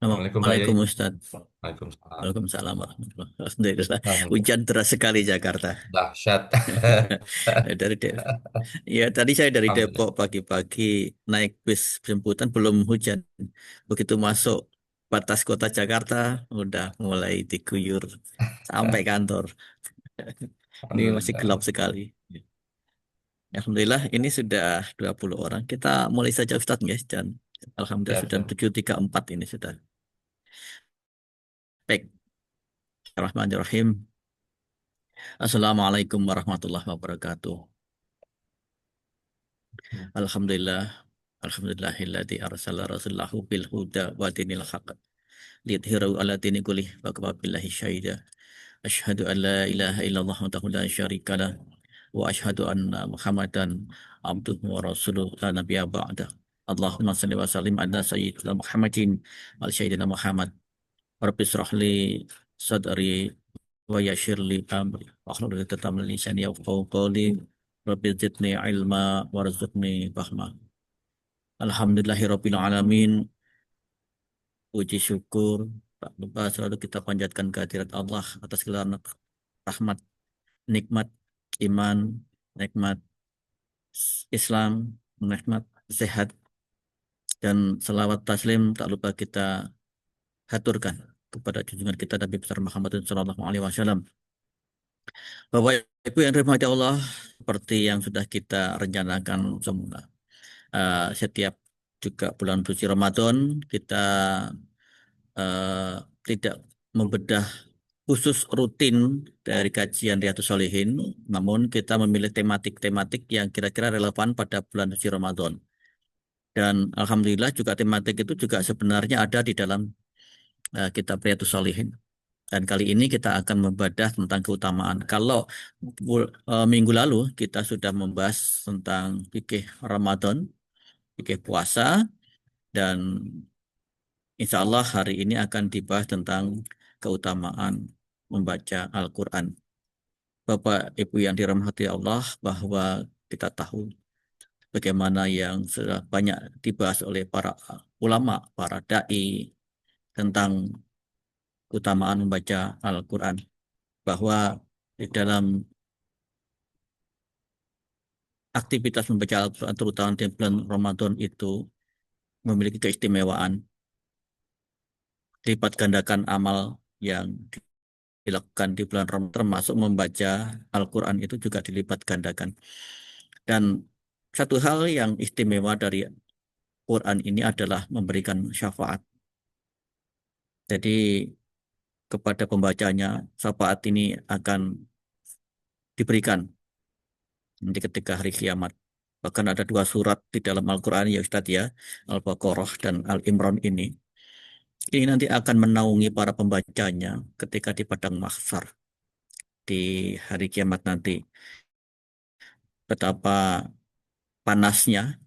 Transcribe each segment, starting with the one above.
Assalamualaikum Pak Yai. Assalamualaikum Ustadz. Waalaikumsalam. Waalaikumsalam warahmatullahi wabarakatuh. Alhamdulillah. Alhamdulillah. Hujan deras sekali Jakarta. Dahsyat. Dari ya tadi saya dari Alhamdulillah. Depok pagi-pagi naik bis jemputan belum hujan. Begitu masuk batas kota Jakarta udah mulai diguyur sampai kantor. Ini masih gelap Alhamdulillah. sekali. Alhamdulillah ini sudah 20 orang. Kita mulai saja Ustadz guys dan Alhamdulillah Siap, sudah siap. 734 ini sudah. Baik. Bismillahirrahmanirrahim. Assalamualaikum warahmatullahi wabarakatuh. Alhamdulillah. Alhamdulillahilladzi arsala rasulahu bil huda wa dinil haqq liyudhhirahu ala dini kullih wa kafa billahi syahida. Asyhadu an la ilaha illallah wahdahu la syarika lah wa asyhadu anna Muhammadan abduhu wa rasuluh la nabiyya ba'da. Allahumma salli wa sallim ala sayyidina Muhammadin wa ala sayyidina Muhammad. Rabbi israh li sadri wa yassir li amri wahlul 'uqdatam min lisani yafqahu qawli. Rabbi zidni ilma warzuqni fahma. Alhamdulillahirabbil alamin. Puji syukur tak lupa selalu kita panjatkan kehadirat Allah atas segala rahmat, nikmat iman, nikmat Islam, nikmat sehat dan selawat taslim tak lupa kita haturkan kepada junjungan kita Nabi besar Muhammad sallallahu alaihi wasallam. Bapak Ibu yang dirahmati Allah, seperti yang sudah kita rencanakan semula, setiap juga bulan suci Ramadan kita tidak membedah khusus rutin dari kajian Riyadhus Shalihin, namun kita memilih tematik-tematik yang kira-kira relevan pada bulan suci Ramadan. Dan Alhamdulillah juga tematik itu juga sebenarnya ada di dalam kitab Riyadhus Shalihin. Dan kali ini kita akan membedah tentang keutamaan. Kalau minggu lalu kita sudah membahas tentang fikih Ramadan, fikih puasa, dan insya Allah hari ini akan dibahas tentang keutamaan membaca Al-Quran. Bapak Ibu yang dirahmati Allah, bahwa kita tahu bagaimana yang sudah banyak dibahas oleh para ulama, para dai tentang keutamaan membaca Al-Quran. Bahwa di dalam aktivitas membaca Al-Quran, terutama di bulan Ramadan itu memiliki keistimewaan, lipat gandakan amal yang dilakukan di bulan Ramadan, termasuk membaca Al-Quran itu juga dilipat gandakan. Dan satu hal yang istimewa dari Quran ini adalah memberikan syafaat. Jadi kepada pembacanya syafaat ini akan diberikan nanti ketika hari kiamat. Bahkan ada dua surat di dalam Al-Quran ya Ustadz ya, Al-Baqarah dan Al-Imran ini. Ini nanti akan menaungi para pembacanya ketika di padang mahsyar di hari kiamat nanti. Betapa panasnya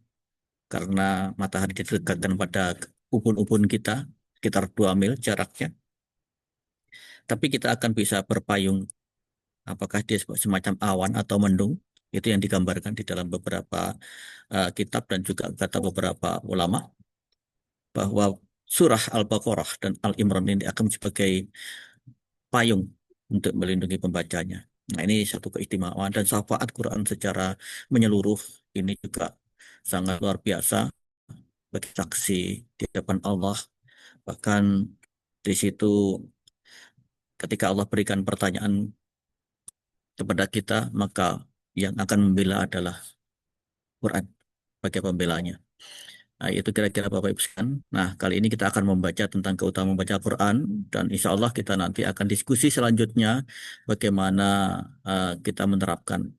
karena matahari didekatkan pada ubun-ubun kita, sekitar 2 mil jaraknya. Tapi kita akan bisa berpayung, apakah dia semacam awan atau mendung. Itu yang digambarkan di dalam beberapa kitab dan juga kata beberapa ulama. Bahwa surah Al-Baqarah dan Al-Imran ini akan sebagai payung untuk melindungi pembacanya. Nah, ini satu keistimewaan dan syafaat Quran secara menyeluruh ini juga sangat luar biasa bagi saksi di hadapan Allah. Bahkan di situ ketika Allah berikan pertanyaan kepada kita, maka yang akan membela adalah Quran sebagai pembelanya. Nah, itu kira-kira Bapak Ibu sekalian. Nah, kali ini kita akan membaca tentang keutamaan membaca Quran dan insya Allah kita nanti akan diskusi selanjutnya bagaimana kita menerapkan.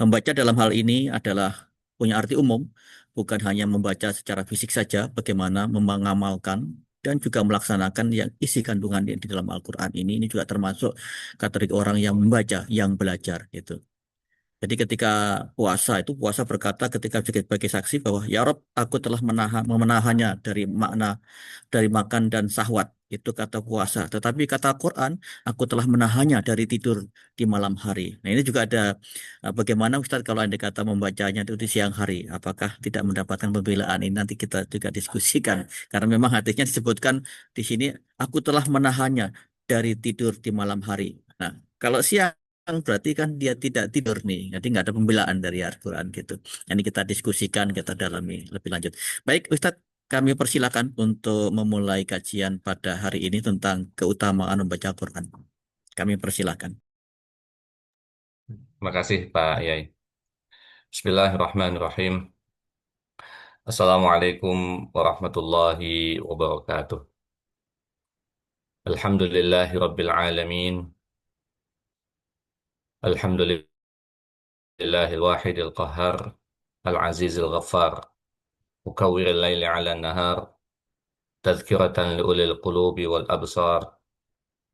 Membaca dalam hal ini adalah punya arti umum, bukan hanya membaca secara fisik saja, bagaimana mengamalkan dan juga melaksanakan yang isi kandungan yang di dalam Al-Quran ini. Ini juga termasuk kategori orang yang membaca, yang belajar gitu. Jadi ketika puasa itu puasa berkata ketika sebagai saksi bahwa ya Rob aku telah menahannya dari makna dari makan dan syahwat Itu kata puasa. Tetapi kata Quran, aku telah menahannya dari tidur di malam hari. Nah, ini juga ada bagaimana Ustaz kalau Anda kata membacanya itu di siang hari, apakah tidak mendapatkan pembelaan? Ini nanti kita juga diskusikan. Karena memang hadisnya disebutkan di sini, aku telah menahannya dari tidur di malam hari. Nah, kalau siang berarti kan dia tidak tidur nih. Jadi nggak ada pembelaan dari Al-Quran gitu. Ini kita diskusikan, kita dalami lebih lanjut. Baik, Ustadz, kami persilakan untuk memulai kajian pada hari ini tentang keutamaan membaca Al-Quran. Kami persilakan. Terima kasih Pak Yai. Bismillahirrahmanirrahim. Assalamualaikum warahmatullahi wabarakatuh. Alhamdulillahi rabbil alamin. Alhamdulillahil wahidil qahhar. Al-azizil ghaffar. Mukawwiril laili ala nahar. Tadhkiratan liulil qulubi wal absar.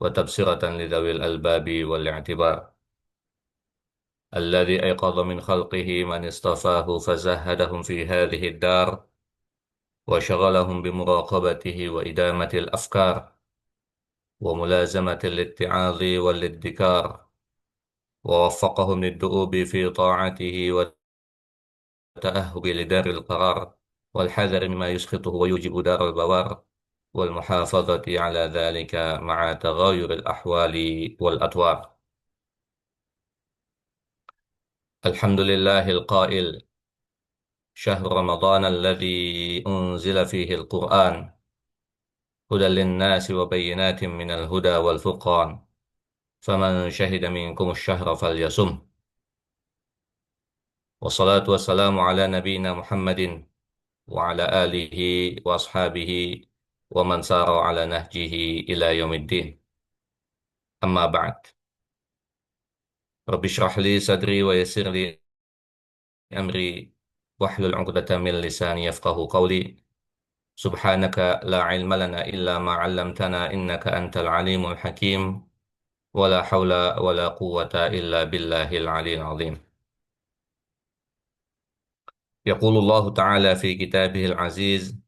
Wa tabsiratan lidawil albabi wal i'tibar. الذي أيقظ من خلقه من اصطفاه فزهدهم في هذه الدار وشغلهم بمراقبته وإدامة الأفكار وملازمة الاتعاظ والادكار ووفقهم للدؤوب في طاعته والتأهب لدار القرار والحذر مما يسخطه ويوجب دار البوار والمحافظة على ذلك مع تغاير الأحوال والأطوار. الحمد لله القائل: شهر رمضان الذي أنزل فيه القرآن هدى للناس وبينات من الهدى والفرقان فمن شهد منكم الشهر فليصم. والصلاة والسلام على نبينا محمد وعلى آله وأصحابه ومن سار على نهجه إلى يوم الدين. أما بعد، رب اشرح لي صدري ويسر لي أمري واحلل عقدة من لساني يفقه قولي. سبحانك لا علم لنا إلا ما علمتنا إنك أنت العليم الحكيم ولا حول ولا قوة إلا بالله العلي العظيم. يقول الله تعالى في كتابه العزيز: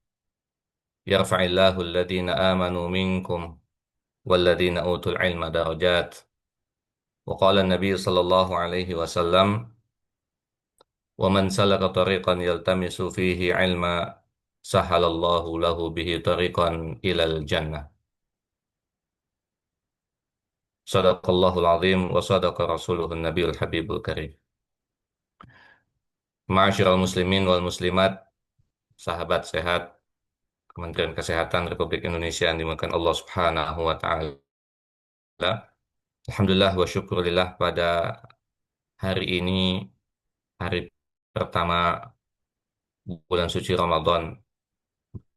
يرفع الله الذين آمنوا منكم والذين أوتوا العلم درجات. وقال النبي صلى الله عليه وسلم: ومن سلك طريقا يلتمس فيه علما سهل الله له به طريقا إلى الجنة. صدق الله العظيم وصدق رسوله النبي الحبيب الكريم. Ma'asyiral muslimin wal muslimat, sahabat sehat Kementerian Kesehatan Republik Indonesia yang dimuliakan Allah Subhanahu wa taala. Alhamdulillah wa syukurillah, pada hari ini, hari pertama bulan suci Ramadan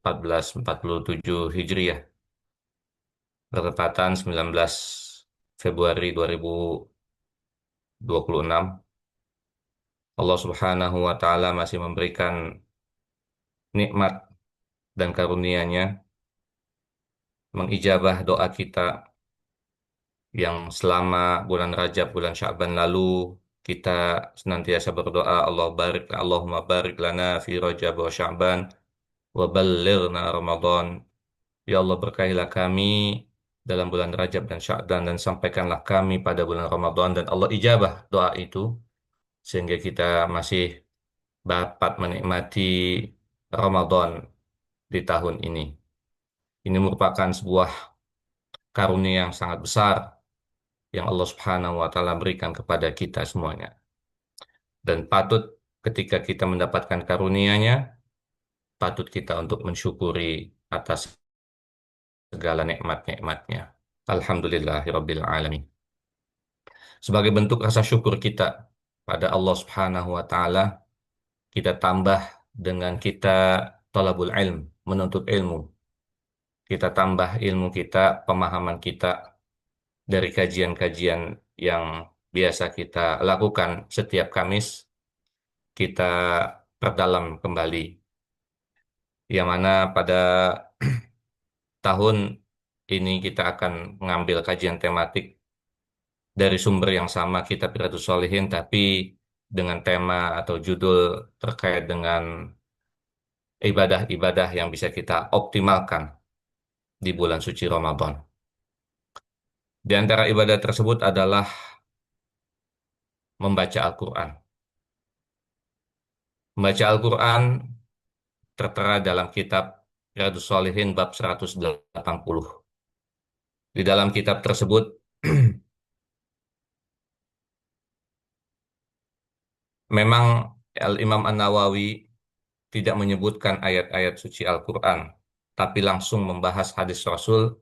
1447 Hijriah, bertepatan 19 Februari 2026, Allah Subhanahu wa taala masih memberikan nikmat dan karunia-Nya mengijabah doa kita yang selama bulan Rajab, bulan Sya'ban lalu kita senantiasa berdoa, Allah barik, Allahumma barik lana fi Rajab wa Sya'ban wa ballighna Ramadan. Ya Allah, berkahilah kami dalam bulan Rajab dan Sya'ban dan sampaikanlah kami pada bulan Ramadan, dan Allah ijabah doa itu sehingga kita masih dapat menikmati Ramadan di tahun ini. Ini merupakan sebuah karunia yang sangat besar yang Allah Subhanahu wa taala berikan kepada kita semuanya. Dan patut ketika kita mendapatkan karunia-Nya, patut kita untuk mensyukuri atas segala nikmat-nikmatnya. Alhamdulillahirabbil alamin. Sebagai bentuk rasa syukur kita pada Allah Subhanahu wa taala, kita tambah dengan kita talabul ilm, menuntut ilmu. Kita tambah ilmu kita, pemahaman kita dari kajian-kajian yang biasa kita lakukan setiap Kamis. Kita perdalam kembali, yang mana pada tahun ini kita akan mengambil kajian tematik dari sumber yang sama, Kitab Riyadhus Shalihin, tapi dengan tema atau judul terkait dengan ibadah-ibadah yang bisa kita optimalkan di bulan suci Ramadan. Di antara ibadah tersebut adalah membaca Al-Quran. Membaca Al-Quran tertera dalam kitab Riyadhus Shalihin bab 180. Di dalam kitab tersebut, memang Al-Imam An-Nawawi tidak menyebutkan ayat-ayat suci Al-Quran, tapi langsung membahas hadis Rasul,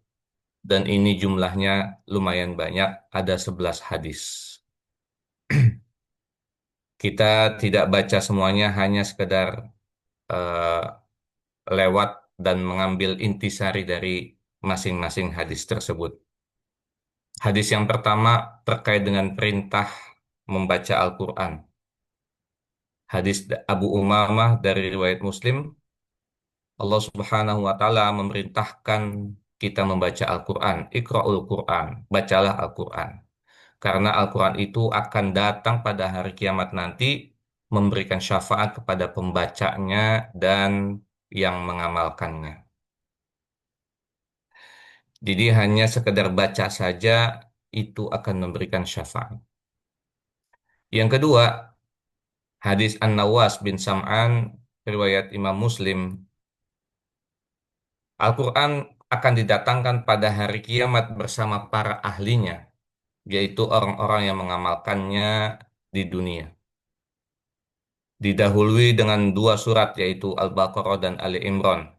dan ini jumlahnya lumayan banyak, ada 11 hadis. Kita tidak baca semuanya, hanya sekedar eh, lewat dan mengambil intisari dari masing-masing hadis tersebut. Hadis yang pertama terkait dengan perintah membaca Al-Quran. Hadis Abu Umamah dari riwayat Muslim, Allah Subhanahu wa taala memerintahkan kita membaca Al-Quran. Iqra'ul Quran, bacalah Al-Quran. Karena Al-Quran itu akan datang pada hari kiamat nanti memberikan syafaat kepada pembacanya dan yang mengamalkannya. Jadi hanya sekedar baca saja itu akan memberikan syafaat. Yang kedua, hadis An-Nawas bin Sam'an riwayat Imam Muslim, Al-Quran akan didatangkan pada hari kiamat bersama para ahlinya, yaitu orang-orang yang mengamalkannya di dunia. Didahului dengan dua surat, yaitu Al-Baqarah dan Ali Imran.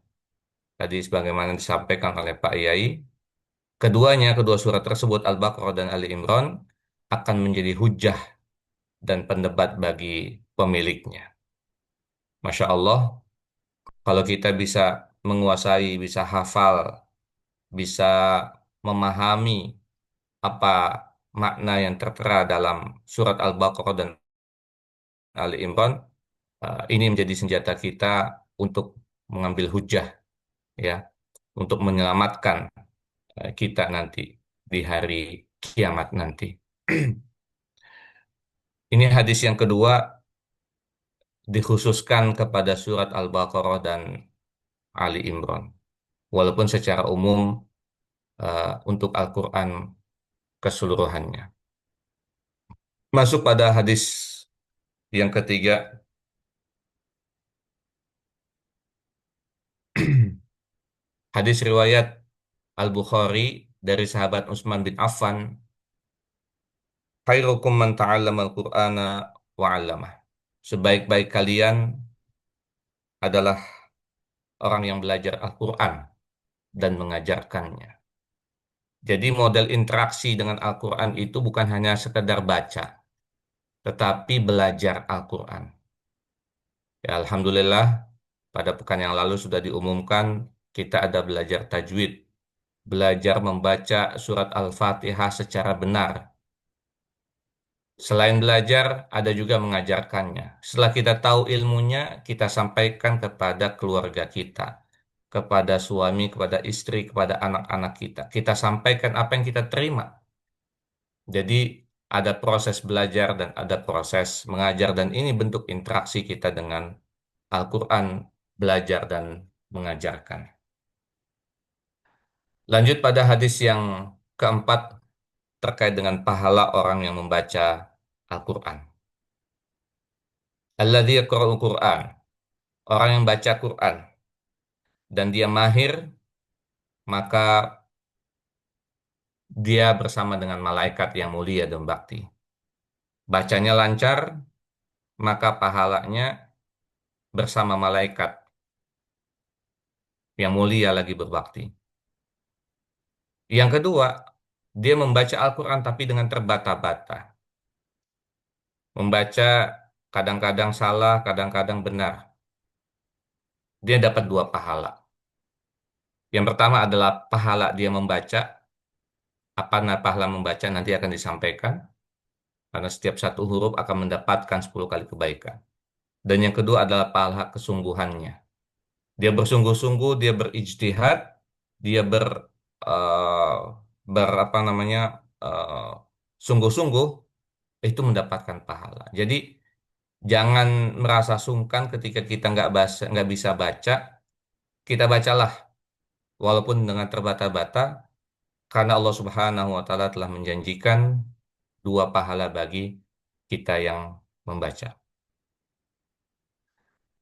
Tadi sebagaimana disampaikan oleh Pak Yai, keduanya, kedua surat tersebut, Al-Baqarah dan Ali Imran, akan menjadi hujah dan pendebat bagi pemiliknya. Masya Allah, kalau kita bisa menguasai, bisa hafal, bisa memahami apa makna yang tertera dalam surat Al-Baqarah dan Ali Imran, ini menjadi senjata kita untuk mengambil hujah, ya, untuk menyelamatkan kita nanti di hari kiamat nanti. Ini hadis yang kedua dikhususkan kepada surat Al-Baqarah dan Ali Imran. Walaupun secara umum untuk Al-Quran keseluruhannya. Masuk pada hadis yang ketiga, hadis riwayat Al-Bukhari dari sahabat Utsman bin Affan, khairukum man ta'allama al-Qur'ana wa 'allamah. Sebaik-baik kalian adalah orang yang belajar Al-Quran dan mengajarkannya. Jadi model interaksi dengan Al-Quran itu bukan hanya sekedar baca, tetapi belajar Al-Quran. Ya, Alhamdulillah, pada pekan yang lalu sudah diumumkan kita ada belajar tajwid, belajar membaca surat Al-Fatihah secara benar. Selain belajar, ada juga mengajarkannya. Setelah kita tahu ilmunya, kita sampaikan kepada keluarga kita, kepada suami, kepada istri, kepada anak-anak kita. Kita sampaikan apa yang kita terima. Jadi ada proses belajar dan ada proses mengajar, dan ini bentuk interaksi kita dengan Al-Quran, belajar dan mengajarkan. Lanjut pada hadis yang keempat terkait dengan pahala orang yang membaca Al-Quran. Alladzi yaqra'ul Quran, orang yang baca Quran dan dia mahir, maka dia bersama dengan malaikat yang mulia dan bakti. Bacanya lancar, maka pahalanya bersama malaikat yang mulia lagi berbakti. Yang kedua, dia membaca Al-Quran tapi dengan terbata-bata. Membaca kadang-kadang salah, kadang-kadang benar. Dia dapat dua pahala. Yang pertama adalah pahala dia membaca. Apa pahala membaca nanti akan disampaikan. Karena setiap satu huruf akan mendapatkan 10 kali kebaikan. Dan yang kedua adalah pahala kesungguhannya. Dia bersungguh-sungguh, dia berijtihad, dia eh, apa namanya, eh, sungguh-sungguh, itu mendapatkan pahala. Jadi jangan merasa sungkan ketika kita nggak bisa baca, kita bacalah. walaupun dengan terbata-bata, karena Allah Subhanahu wa taala telah menjanjikan dua pahala bagi kita yang membaca.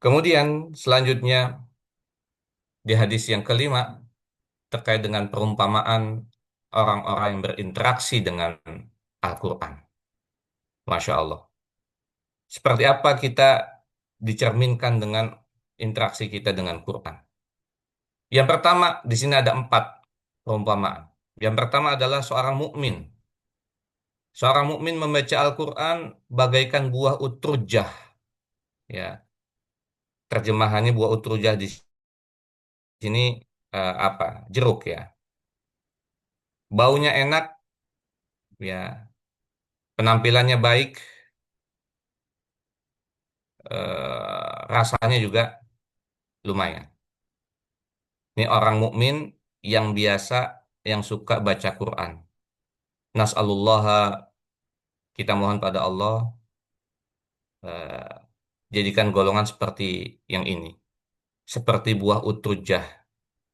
Kemudian selanjutnya di hadis yang kelima terkait dengan perumpamaan orang-orang yang berinteraksi dengan Al-Quran. Masya Allah. Seperti apa kita dicerminkan dengan interaksi kita dengan Quran? Yang pertama, di sini ada empat perumpamaan. Yang pertama adalah seorang mukmin. Seorang mukmin membaca Al-Quran bagaikan buah utrujah. Ya, terjemahannya buah utrujah di sini apa? Jeruk ya. Baunya enak, ya. Penampilannya baik, rasanya juga lumayan. Ini orang mukmin yang biasa, yang suka baca Quran. Nas'alullaha, kita mohon pada Allah, eh, jadikan golongan seperti yang ini. Seperti buah utrujah,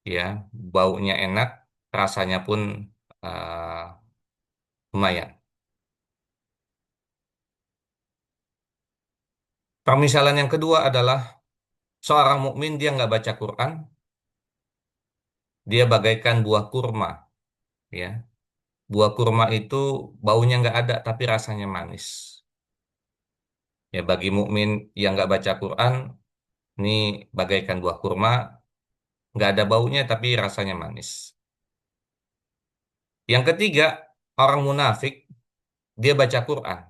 ya, baunya enak, rasanya pun eh, lumayan. Permisalan yang kedua adalah seorang mukmin dia nggak baca Quran, dia bagaikan buah kurma, ya. Buah kurma itu baunya nggak ada, tapi rasanya manis. Ya, bagi mukmin yang nggak baca Quran, ini bagaikan buah kurma, nggak ada baunya, tapi rasanya manis. Yang ketiga, orang munafik, dia baca Quran.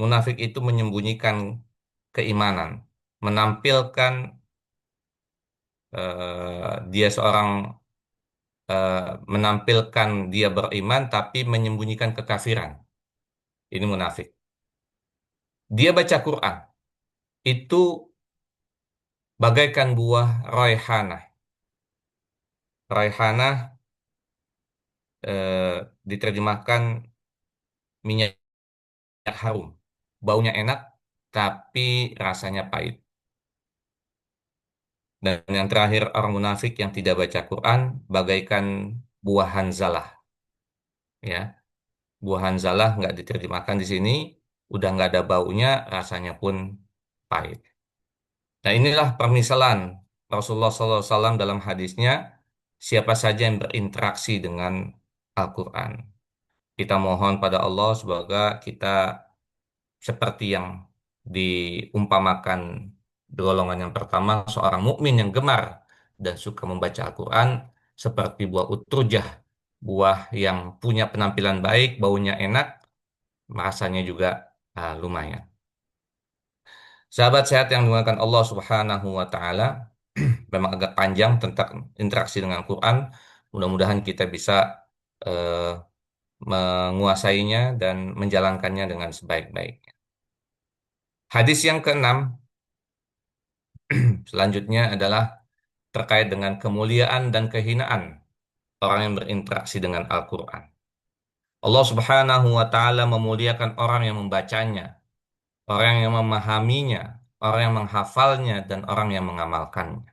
Munafik itu menyembunyikan keimanan, menampilkan dia seorang eh, menampilkan dia beriman, tapi menyembunyikan kekafiran. Ini munafik. Dia baca Quran, itu bagaikan buah raihanah. Raihanah diterjemahkan minyak harum. Baunya enak, tapi rasanya pahit. Dan yang terakhir, orang munafik yang tidak baca Quran bagaikan buah hanzalah. Ya, buah hanzalah nggak diterjemahkan di sini, udah nggak ada baunya, rasanya pun pahit. Nah, inilah permisalan Rasulullah SAW dalam hadisnya, siapa saja yang berinteraksi dengan Al-Quran. Kita mohon pada Allah semoga kita seperti yang diumpamakan di golongan yang pertama, seorang mukmin yang gemar dan suka membaca Al-Quran seperti buah utrujah, buah yang punya penampilan baik, baunya enak, rasanya juga lumayan. Sahabat sehat yang dimuliakan Allah Subhanahu wa taala, memang agak panjang tentang interaksi dengan Al-Quran. Mudah-mudahan kita bisa eh, menguasainya dan menjalankannya dengan sebaik-baiknya. Hadis yang keenam selanjutnya adalah terkait dengan kemuliaan dan kehinaan orang yang berinteraksi dengan Al-Quran. Allah Subhanahu wa Ta'ala memuliakan orang yang membacanya, orang yang memahaminya, orang yang menghafalnya, dan orang yang mengamalkannya.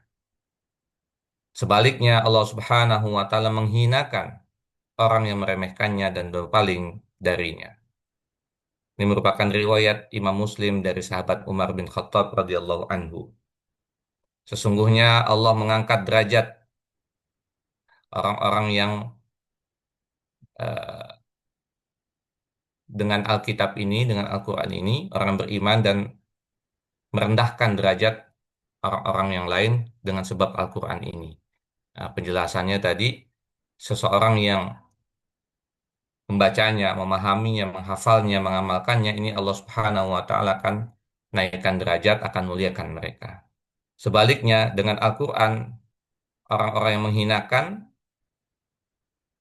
Sebaliknya, Allah Subhanahu wa Ta'ala menghinakan orang yang meremehkannya dan berpaling darinya. Ini merupakan riwayat Imam Muslim dari sahabat Umar bin Khattab radhiyallahu anhu. Sesungguhnya Allah mengangkat derajat orang-orang yang eh, dengan Alkitab ini, dengan Al-Quran ini, orang yang beriman dan merendahkan derajat orang-orang yang lain dengan sebab Al-Quran ini. Nah, penjelasannya tadi, seseorang yang membacanya, memahaminya, menghafalnya, mengamalkannya, ini Allah Subhanahu wa Ta'ala akan naikkan derajat, akan muliakan mereka. Sebaliknya, dengan Al-Quran, orang-orang yang menghinakan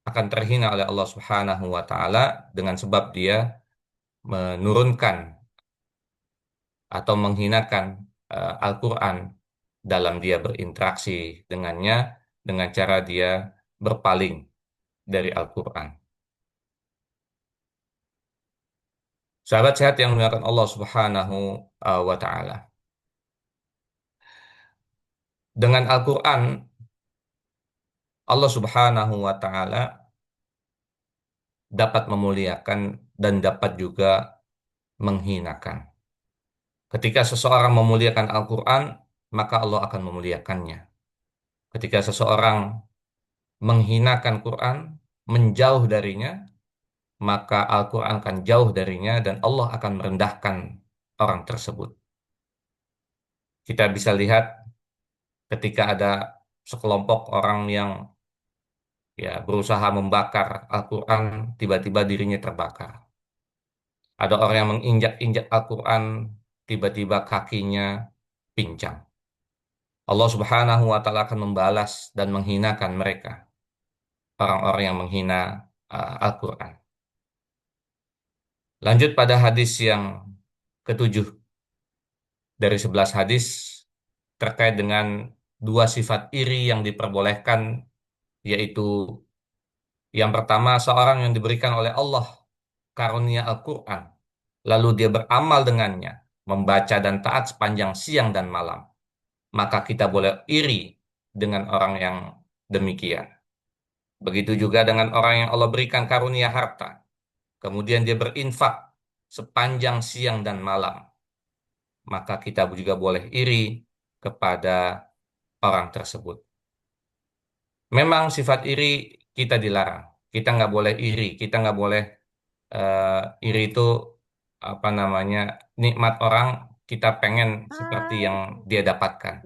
akan terhina oleh Allah Subhanahu wa Ta'ala dengan sebab dia menurunkan atau menghinakan Al-Quran dalam dia berinteraksi dengannya dengan cara dia berpaling dari Al-Quran. Sahabat sehat yang dimuliakan Allah Subhanahu wa Ta'ala. Dengan Al-Quran, Allah Subhanahu wa Ta'ala dapat memuliakan dan dapat juga menghinakan. Ketika seseorang memuliakan Al-Quran, maka Allah akan memuliakannya. Ketika seseorang menghinakan Quran, menjauh darinya, maka Al-Quran akan jauh darinya dan Allah akan merendahkan orang tersebut. Kita bisa lihat ketika ada sekelompok orang yang ya berusaha membakar Al-Quran, tiba-tiba dirinya terbakar. Ada orang yang menginjak-injak Al-Quran, tiba-tiba kakinya pincang. Allah Subhanahu wa Ta'ala akan membalas dan menghinakan mereka, orang-orang yang menghina Al-Quran. Lanjut pada hadis yang ketujuh dari 11 hadis terkait dengan dua sifat iri yang diperbolehkan, yaitu yang pertama, seorang yang diberikan oleh Allah karunia Al-Quran, lalu dia beramal dengannya, membaca dan taat sepanjang siang dan malam, maka kita boleh iri dengan orang yang demikian. Begitu juga dengan orang yang Allah berikan karunia harta, kemudian dia berinfak sepanjang siang dan malam, maka kita juga boleh iri kepada orang tersebut. Memang sifat iri kita dilarang. Kita nggak boleh iri. Kita nggak boleh iri itu apa namanya nikmat orang kita pengen seperti Hai, yang dia dapatkan.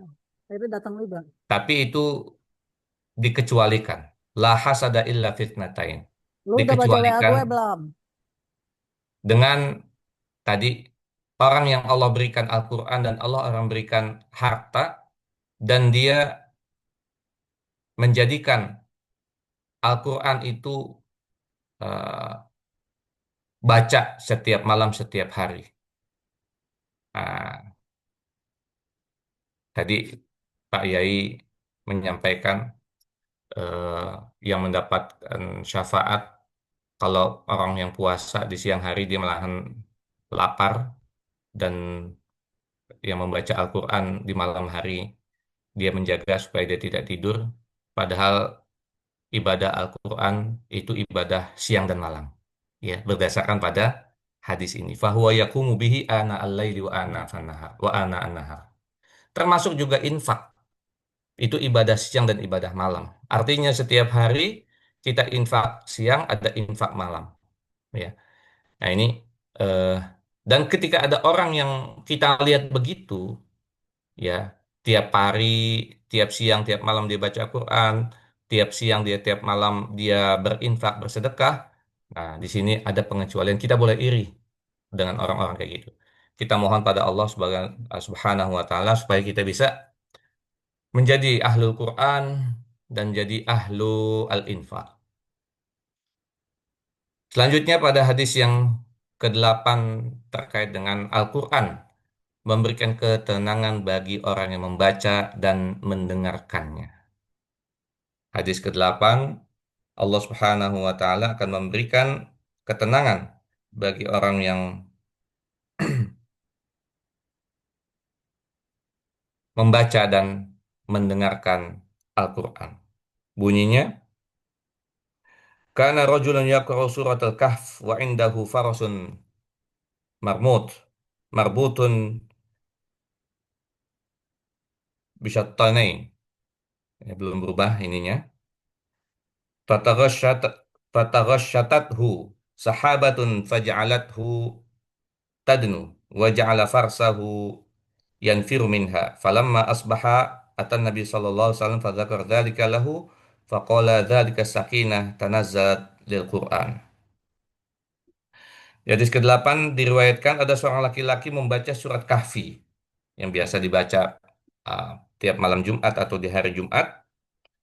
itu datang juga. Tapi itu dikecualikan. La hasada illa fitnatain. Lu udah baca WA Dikecualikan gue belum? dengan tadi orang yang Allah berikan Al-Quran dan Allah orang berikan harta dan dia menjadikan Al-Quran itu eh, baca setiap malam, setiap hari. Nah, tadi Pak Yai menyampaikan eh, yang mendapatkan syafaat kalau orang yang puasa di siang hari dia malahan lapar dan yang membaca Al-Quran di malam hari dia menjaga supaya dia tidak tidur. Padahal ibadah Al-Quran itu ibadah siang dan malam. Ya, berdasarkan pada hadis ini. Fahuwa yakumu bihi ana al-laili wa ana fanahar wa ana an-nahar. Termasuk juga infak. Itu ibadah siang dan ibadah malam. Artinya setiap hari kita infak siang, ada infak malam. Ya. Nah ini eh, dan ketika ada orang yang kita lihat begitu, ya tiap hari, tiap siang, tiap malam dia baca Quran, tiap siang dia, tiap malam dia berinfak, bersedekah. Nah di sini ada pengecualian. Kita boleh iri dengan orang-orang kayak gitu. Kita mohon pada Allah Subhanahu wa Ta'ala supaya kita bisa menjadi ahlul Quran dan jadi ahlu al-infaq. Selanjutnya pada hadis yang kedelapan terkait dengan Al-Quran, memberikan ketenangan bagi orang yang membaca dan mendengarkannya. Hadis kedelapan, Allah Subhanahu wa Ta'ala akan memberikan ketenangan bagi orang yang membaca dan mendengarkan Al-Quran. Bunyinya, Kana rajulun yaqra'u surat al-Kahf wa indahu farasun marmut marbutun bisyattanain. Ya, belum berubah ininya. Fataghasyat Fataghasyatathu sahabatun faj'alathu tadnu wa ja'ala farsahu yanfiru minha. Falamma asbaha atan Nabi sallallahu alaihi wasallam fadzakar dzalika lahu faqala dzalika sakinah tanazzalat lil Qur'an. Hadis ke-8 diriwayatkan ada seorang laki-laki membaca surat Kahfi yang biasa dibaca uh, tiap malam Jumat atau di hari Jumat.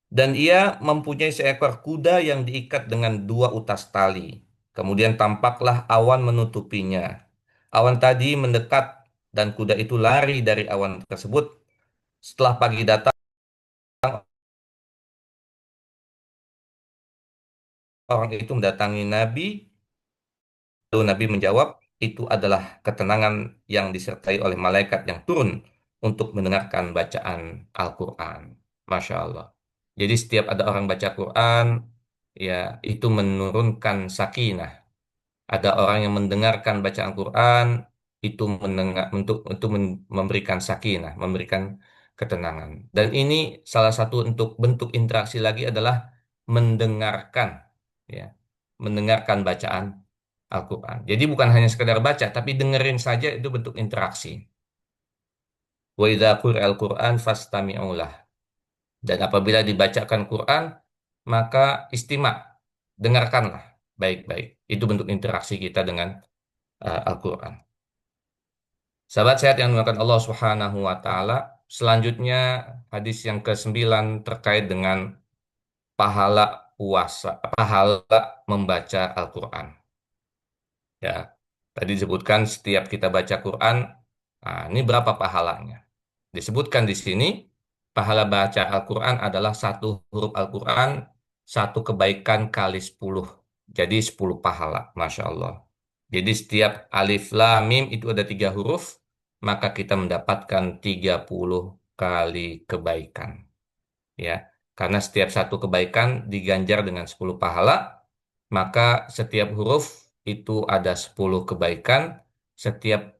Dan ia mempunyai seekor kuda yang diikat dengan dua utas tali. Kemudian tampaklah awan menutupinya. Awan tadi mendekat dan kuda itu lari dari awan tersebut. Setelah pagi datang, orang itu mendatangi Nabi. Lalu Nabi menjawab, itu adalah ketenangan yang disertai oleh malaikat yang turun untuk mendengarkan bacaan Al-Quran. Masya Allah. Jadi setiap ada orang baca Quran, ya itu menurunkan sakinah. Ada orang yang mendengarkan bacaan Quran, itu mendengar memberikan sakinah, memberikan ketenangan. Dan ini salah satu untuk bentuk interaksi lagi adalah mendengarkan, ya, mendengarkan bacaan Al-Quran. Jadi bukan hanya sekedar baca, tapi dengerin saja itu bentuk interaksi. Wa idza quri'al Qur'an fastami'u lah. Dan apabila dibacakan Quran, maka istimak, dengarkanlah baik-baik. Itu bentuk interaksi kita dengan Al-Quran. Sahabat sehat yang dimuliakan Allah Subhanahu wa taala, selanjutnya hadis yang ke-9 terkait dengan pahala puasa, pahala membaca Al-Quran. Ya, tadi disebutkan setiap kita baca Quran, nah, ini berapa pahalanya? Disebutkan di sini, pahala baca Al-Quran adalah satu huruf Al-Quran, satu kebaikan kali 10. Jadi 10 pahala, Masya Allah. Jadi setiap alif, lam, mim itu ada 3 huruf, maka kita mendapatkan 30 kali kebaikan. Ya, karena setiap satu kebaikan diganjar dengan 10 pahala, maka setiap huruf itu ada 10 kebaikan, setiap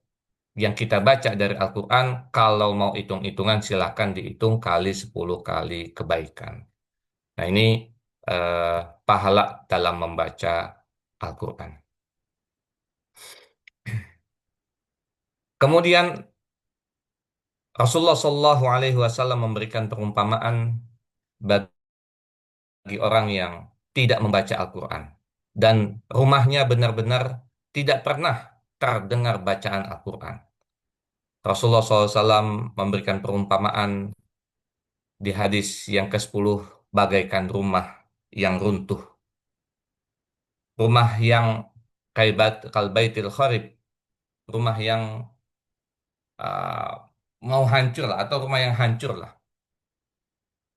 yang kita baca dari Al-Quran, kalau mau hitung-hitungan silahkan dihitung kali 10 kali kebaikan. Nah ini eh, pahala dalam membaca Al-Quran. Kemudian Rasulullah Shallallahu Alaihi Wasallam memberikan perumpamaan bagi orang yang tidak membaca Al-Quran. Dan rumahnya benar-benar tidak pernah terdengar bacaan Al-Quran. Rasulullah SAW memberikan perumpamaan di hadis yang ke-10 bagaikan rumah yang runtuh. Rumah yang kalbaitil kharib. Rumah yang uh, mau hancur lah, atau rumah yang hancur lah.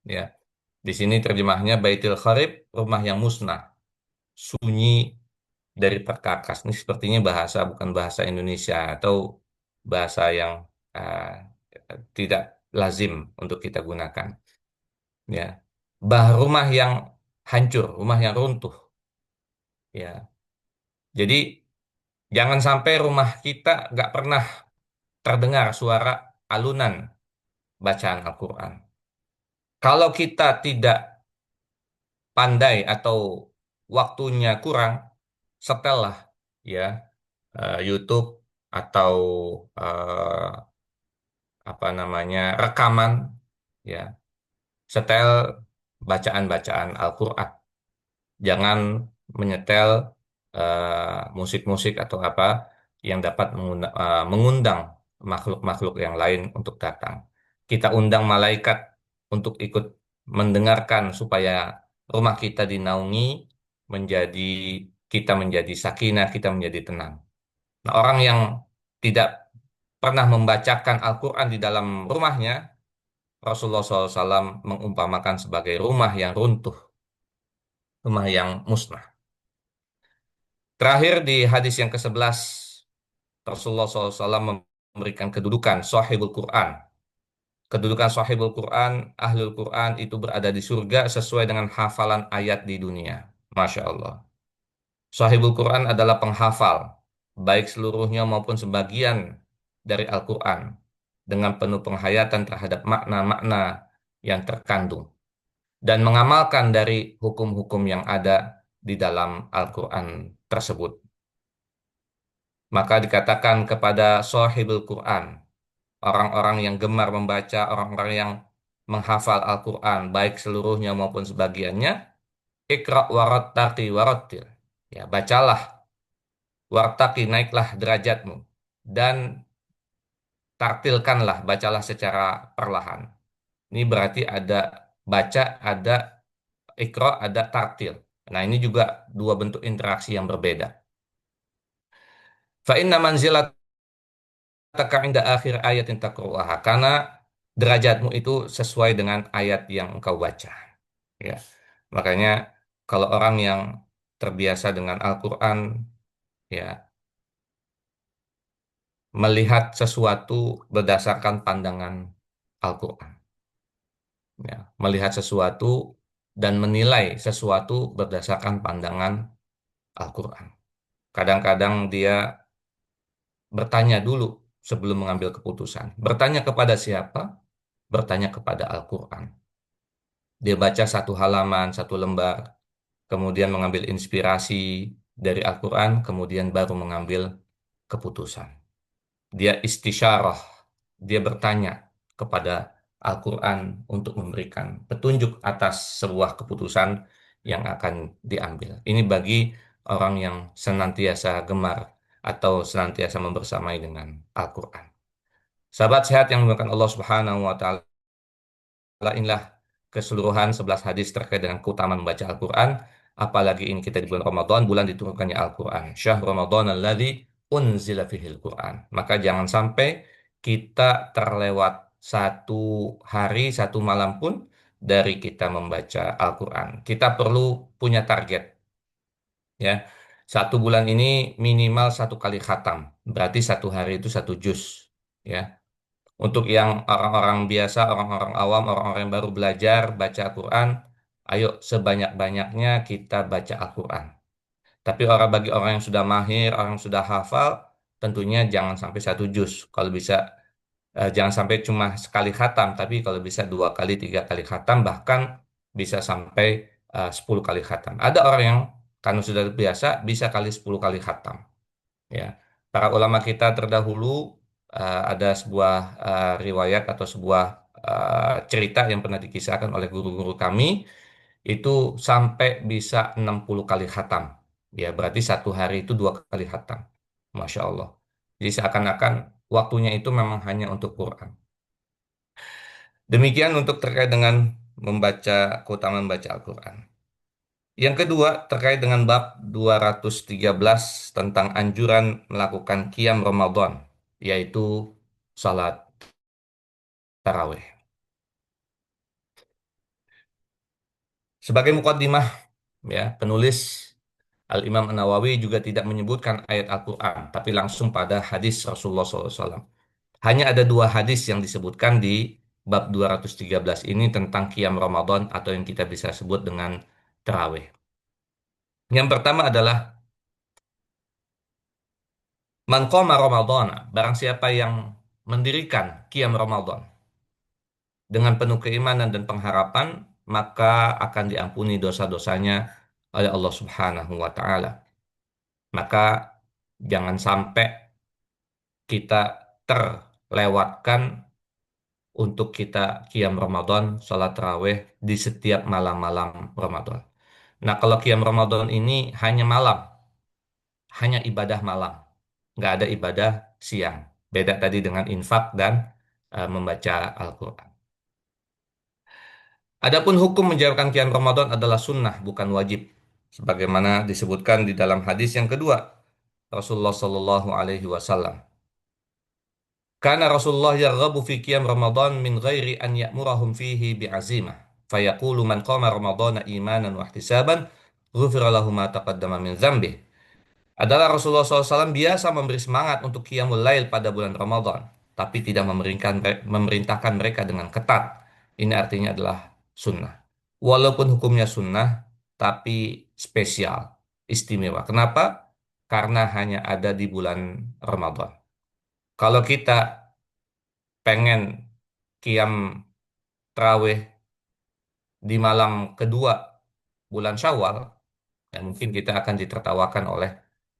Ya, di sini terjemahnya baitil kharib, rumah yang musnah, sunyi dari perkakas. Ini sepertinya bahasa bukan bahasa Indonesia atau bahasa yang uh, tidak lazim untuk kita gunakan. Ya, rumah yang hancur, rumah yang runtuh. Ya, jadi jangan sampai rumah kita nggak pernah terdengar suara alunan bacaan Al-Quran. Kalau kita tidak pandai atau waktunya kurang, setellah ya YouTube atau eh, apa namanya rekaman, ya, setel bacaan-bacaan Al-Quran. Jangan menyetel musik-musik atau apa yang dapat mengundang makhluk-makhluk yang lain untuk datang. Kita undang malaikat untuk ikut mendengarkan supaya rumah kita dinaungi, menjadi kita menjadi sakinah, kita menjadi tenang. Nah, orang yang tidak pernah membacakan Al-Quran di dalam rumahnya, Rasulullah SAW mengumpamakan sebagai rumah yang runtuh, rumah yang musnah. Terakhir di hadis yang ke-11, Rasulullah SAW memberikan kedudukan sahibul Quran. Kedudukan sahibul Quran, ahlul Quran itu berada di surga sesuai dengan hafalan ayat di dunia. Masya Allah. Sahibul Quran adalah penghafal, baik seluruhnya maupun sebagian dari Al-Quran, dengan penuh penghayatan terhadap makna-makna yang terkandung, dan mengamalkan dari hukum-hukum yang ada di dalam Al-Quran tersebut. Maka dikatakan kepada sahibul Quran, orang-orang yang gemar membaca, orang-orang yang menghafal Al-Quran, baik seluruhnya maupun sebagiannya, Iqra warattaqi warattil. Ya, bacalah, wartaqi, naiklah derajatmu, dan tartilkanlah, bacalah secara perlahan. Ini berarti ada baca, ada Iqra, ada tartil. Nah, ini juga dua bentuk interaksi yang berbeda. Fa inna manzilataka inda akhir ayatin taqra'uha, karena derajatmu itu sesuai dengan ayat yang engkau baca. Ya. Makanya kalau orang yang terbiasa dengan Al-Qur'an, ya, melihat sesuatu berdasarkan pandangan Al-Qur'an. ya, melihat sesuatu dan menilai sesuatu berdasarkan pandangan Al-Quran. Kadang-kadang dia bertanya dulu sebelum mengambil keputusan. Bertanya kepada siapa? Bertanya kepada Al-Quran. Dia baca satu halaman, satu lembar, kemudian mengambil inspirasi dari Al-Quran, kemudian baru mengambil keputusan. Dia istisyarah, dia bertanya kepada Al-Quran untuk memberikan petunjuk atas sebuah keputusan yang akan diambil. Ini bagi orang yang senantiasa gemar atau senantiasa membersamai dengan Al-Quran. Sahabat sehat yang dimuliakan Allah Subhanahu wa taala, inilah keseluruhan 11 hadis terkait dengan keutamaan membaca Al-Quran. Apalagi ini kita di bulan Ramadan, bulan diturunkannya Al-Quran. Syahr Ramadan alladzi unzila fihil Quran. Maka jangan sampai kita terlewat satu hari, satu malam pun dari kita membaca Al-Quran. Kita perlu punya target, ya. Satu bulan ini minimal satu kali khatam. Berarti satu hari itu satu juz, ya. Untuk yang orang-orang biasa, orang-orang awam, orang-orang yang baru belajar baca Al-Quran, ayo sebanyak-banyaknya kita baca Al-Quran. Tapi bagi orang yang sudah mahir, orang yang sudah hafal, tentunya jangan sampai satu juz. Kalau bisa, jangan sampai cuma sekali khatam, tapi kalau bisa dua kali, tiga kali khatam, bahkan bisa sampai 10 kali khatam. Ada orang yang karena sudah biasa bisa kali 10 kali khatam. Ya, para ulama kita terdahulu ada sebuah riwayat atau sebuah cerita yang pernah dikisahkan oleh guru-guru kami itu sampai bisa 60 kali khatam. Ya, berarti satu hari itu dua kali khatam. Masya Allah. Jadi seakan-akan waktunya itu memang hanya untuk Quran. Demikian untuk terkait dengan keutamaan membaca Al-Quran. Yang kedua, terkait dengan bab 213 tentang anjuran melakukan qiyam Ramadan, yaitu salat tarawih. Sebagai mukaddimah, ya, penulis Al-Imam An-Nawawi juga tidak menyebutkan ayat Al-Quran, tapi langsung pada hadis Rasulullah SAW. Hanya ada dua hadis yang disebutkan di bab 213 ini tentang qiyam Ramadan atau yang kita bisa sebut dengan tarawih. Yang pertama adalah man qama Ramadhana, barang siapa yang mendirikan qiyam Ramadan dengan penuh keimanan dan pengharapan, maka akan diampuni dosa-dosanya oleh Allah Subhanahu wa taala. Maka jangan sampai kita terlewatkan untuk kita qiyam Ramadan, salat tarawih di setiap malam-malam Ramadan. Nah, kalau qiyam Ramadan ini hanya malam, hanya ibadah malam, nggak ada ibadah siang. Beda tadi dengan infak dan membaca Al-Quran. Adapun hukum menjalankan qiyam Ramadan adalah sunnah, bukan wajib. Sebagaimana disebutkan di dalam hadis yang kedua, Rasulullah Shallallahu Alaihi Wasallam. Karena Rasulullah yarghabu fi qiyam Ramadan min ghairi an ya'murahum fihi bi'azimah. Fayaqulu man qama Ramadana imanan wa ihtisaban, ghufira lahu ma taqaddama min dzambih. Adalah Rasulullah SAW biasa memberi semangat untuk Qiyamul Lail pada bulan Ramadan, tapi tidak memerintahkan mereka dengan ketat. Ini artinya adalah sunnah. Walaupun hukumnya sunnah, tapi spesial, istimewa. Kenapa? Karena hanya ada di bulan Ramadan. Kalau kita pengen Qiyam Terawih di malam kedua bulan Syawal, ya mungkin kita akan ditertawakan oleh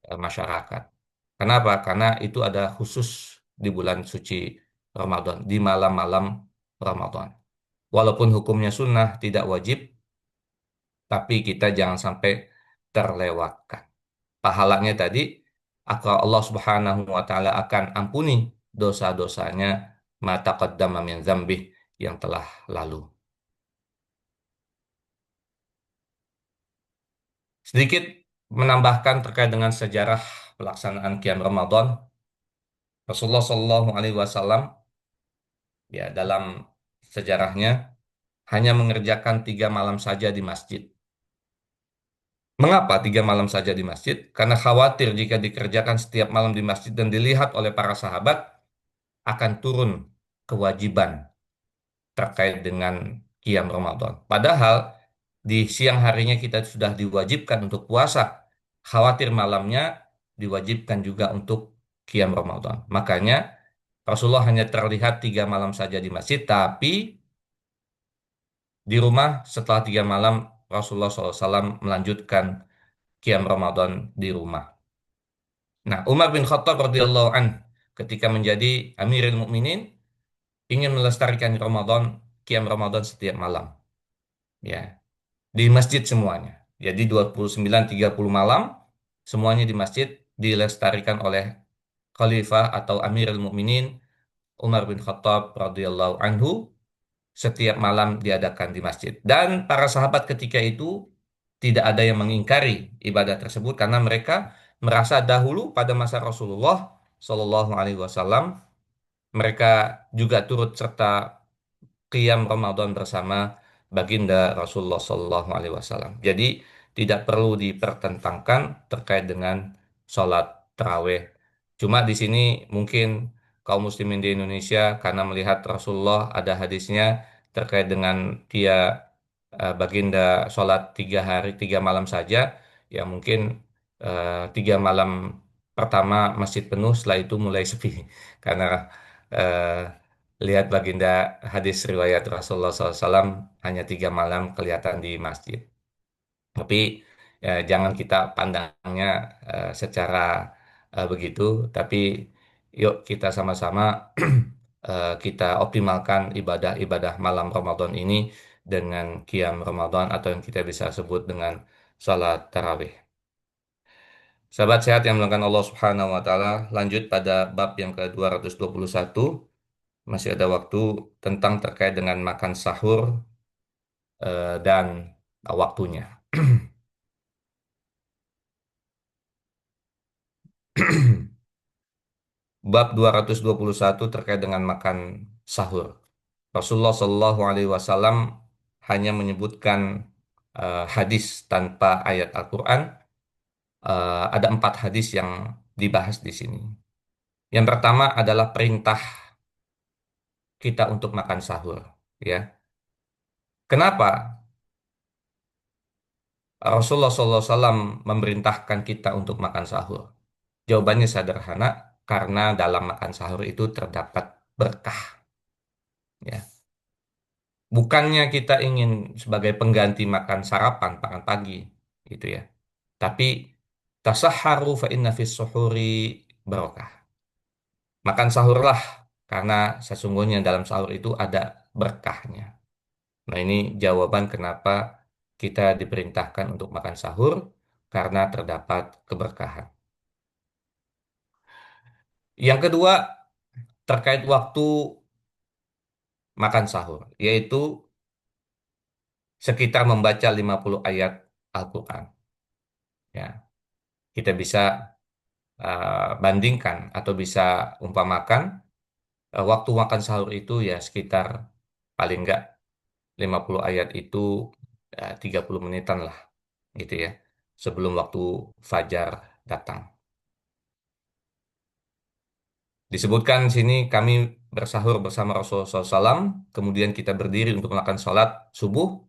masyarakat. Kenapa? Karena itu ada khusus di bulan suci Ramadan, di malam-malam Ramadan. Walaupun hukumnya sunnah, tidak wajib, tapi kita jangan sampai terlewatkan. Pahalanya tadi, Allah Subhanahu wa taala akan ampuni dosa-dosanya ma taqaddama min dzambih yang telah lalu. Sedikit menambahkan terkait dengan sejarah pelaksanaan Qiyam Ramadan. Rasulullah Shallallahu Alaihi Wasallam, ya, dalam sejarahnya hanya mengerjakan 3 malam saja di masjid. Mengapa 3 malam saja di masjid? Karena khawatir jika dikerjakan setiap malam di masjid dan dilihat oleh para sahabat akan turun kewajiban terkait dengan qiyam Ramadan. Padahal di siang harinya kita sudah diwajibkan untuk puasa, khawatir malamnya diwajibkan juga untuk qiyam Ramadan. Makanya Rasulullah hanya terlihat 3 malam saja di masjid, tapi di rumah setelah 3 malam Rasulullah SAW melanjutkan qiyam Ramadan di rumah. Nah, Umar bin Khattab radhiyallahu an ketika menjadi Amirul Mukminin ingin melestarikan Ramadan, qiyam Ramadan setiap malam, ya, di masjid semuanya. Jadi 29-30 malam semuanya di masjid dilestarikan oleh Khalifah atau Amirul Mukminin Umar bin Khattab radhiyallahu anhu, setiap malam diadakan di masjid. Dan para sahabat ketika itu tidak ada yang mengingkari ibadah tersebut karena mereka merasa dahulu pada masa Rasulullah Shallallahu Alaihi Wasallam mereka juga turut serta qiyam Ramadan bersama baginda Rasulullah Shallallahu Alaihi Wasallam. Jadi tidak perlu dipertentangkan terkait dengan sholat taraweh. Cuma di sini mungkin kaum muslimin di Indonesia karena melihat Rasulullah ada hadisnya terkait dengan dia baginda sholat 3 hari 3 malam saja, ya mungkin 3 malam pertama masjid penuh, setelah itu mulai sepi karena eh, lihat baginda hadis riwayat Rasulullah SAW hanya 3 malam kelihatan di masjid. Tapi jangan kita pandangnya secara begitu, tapi yuk kita sama-sama kita optimalkan ibadah-ibadah malam Ramadan ini dengan qiyam Ramadan atau yang kita bisa sebut dengan salat tarawih. Sahabat sehat yang melakukan Allah Subhanahu wa taala, lanjut pada bab yang ke-221. Masih ada waktu tentang terkait dengan makan sahur dan waktunya. Bab 221 terkait dengan makan sahur. Rasulullah Shallallahu Alaihi Wasallam hanya menyebutkan hadis tanpa ayat Al-Quran. Ada 4 hadis yang dibahas di sini. Yang pertama adalah perintah kita untuk makan sahur. Ya, kenapa Rasulullah SAW memerintahkan kita untuk makan sahur? Jawabannya sederhana, karena dalam makan sahur itu terdapat berkah. Ya, bukannya kita ingin sebagai pengganti makan sarapan, makan pagi, gitu ya. Tapi tasahharu fa inna fis suhuri barokah. Makan sahurlah karena sesungguhnya dalam sahur itu ada berkahnya. Nah, ini jawaban kenapa kita diperintahkan untuk makan sahur, karena terdapat keberkahan. Yang kedua, terkait waktu makan sahur, yaitu sekitar membaca 50 ayat Al-Quran. Ya, kita bisa bandingkan atau bisa umpamakan waktu makan sahur itu ya sekitar paling enggak 50 ayat itu 30 menitan lah gitu ya, sebelum waktu fajar datang. Disebutkan di sini kami bersahur bersama Rasulullah SAW, kemudian kita berdiri untuk melakukan sholat subuh.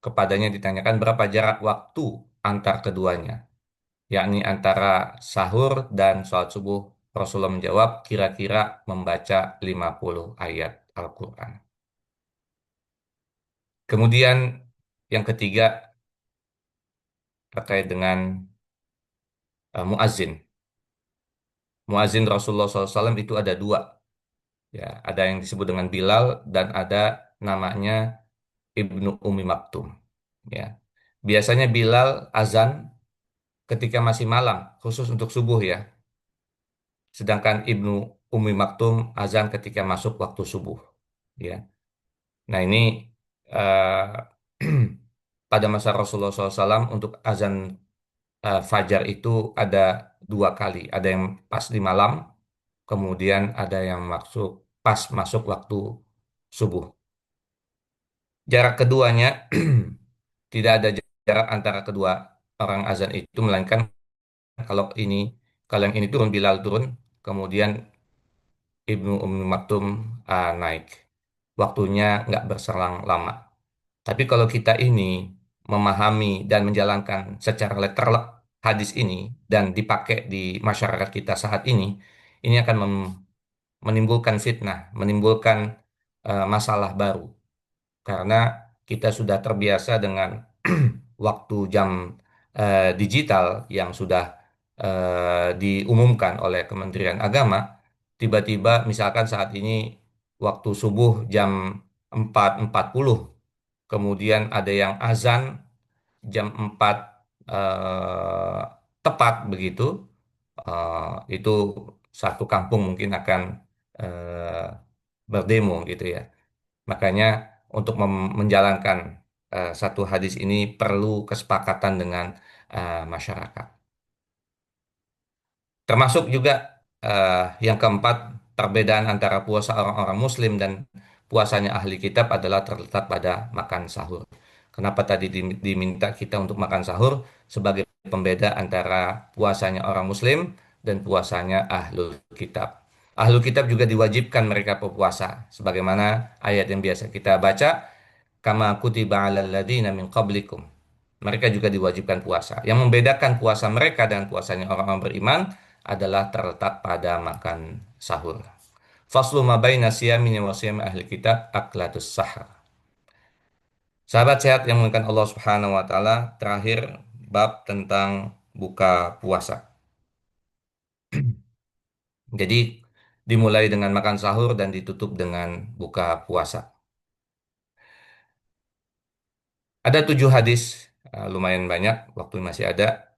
Kepadanya ditanyakan berapa jarak waktu antar keduanya, yakni antara sahur dan sholat subuh. Rasulullah menjawab, kira-kira membaca 50 ayat Al-Quran. Kemudian yang ketiga terkait dengan muazin. Muazin Rasulullah SAW itu ada 2. Ya, ada yang disebut dengan Bilal dan ada namanya Ibnu Umi Maktum. Ya, biasanya Bilal azan ketika masih malam, khusus untuk subuh ya. Sedangkan Ibnu Umi Maktum azan ketika masuk waktu subuh. Ya, nah ini eh, pada masa Rasulullah SAW untuk azan fajar itu ada 2 kali. Ada yang pas di malam, kemudian ada yang masuk pas masuk waktu subuh. Jarak keduanya tidak ada jarak antara kedua orang azan itu, melainkan kalau ini kalau yang ini turun Bilal turun, kemudian Ibnu Maktum naik. Waktunya nggak berselang lama. Tapi kalau kita ini memahami dan menjalankan secara literal hadis ini dan dipakai di masyarakat kita saat ini akan menimbulkan fitnah, menimbulkan masalah baru. Karena kita sudah terbiasa dengan waktu jam digital yang sudah diumumkan oleh Kementerian Agama, tiba-tiba misalkan saat ini waktu subuh jam 4.40, kemudian ada yang azan jam 4 eh, tepat begitu, itu satu kampung mungkin akan eh, berdemo gitu ya. Makanya untuk menjalankan satu hadis ini perlu kesepakatan dengan masyarakat. Termasuk juga yang keempat, perbedaan antara puasa orang-orang Muslim dan puasanya ahli kitab adalah terletak pada makan sahur. Kenapa tadi diminta kita untuk makan sahur sebagai pembeda antara puasanya orang Muslim dan puasanya ahlul kitab. Ahlul kitab juga diwajibkan mereka berpuasa, sebagaimana ayat yang biasa kita baca, kama kutiba 'alal ladzina min qablikum. Mereka juga diwajibkan puasa. Yang membedakan puasa mereka dan puasanya orang-orang beriman adalah terletak pada makan sahur. Faslu ma baina siyamini wa siyami ahli kitab aklatus sahar. Sahabat sehat yang menggunakan Allah Subhanahu wa taala, terakhir bab tentang buka puasa. Jadi dimulai dengan makan sahur dan ditutup dengan buka puasa. Ada 7 hadis, lumayan banyak, waktu masih ada,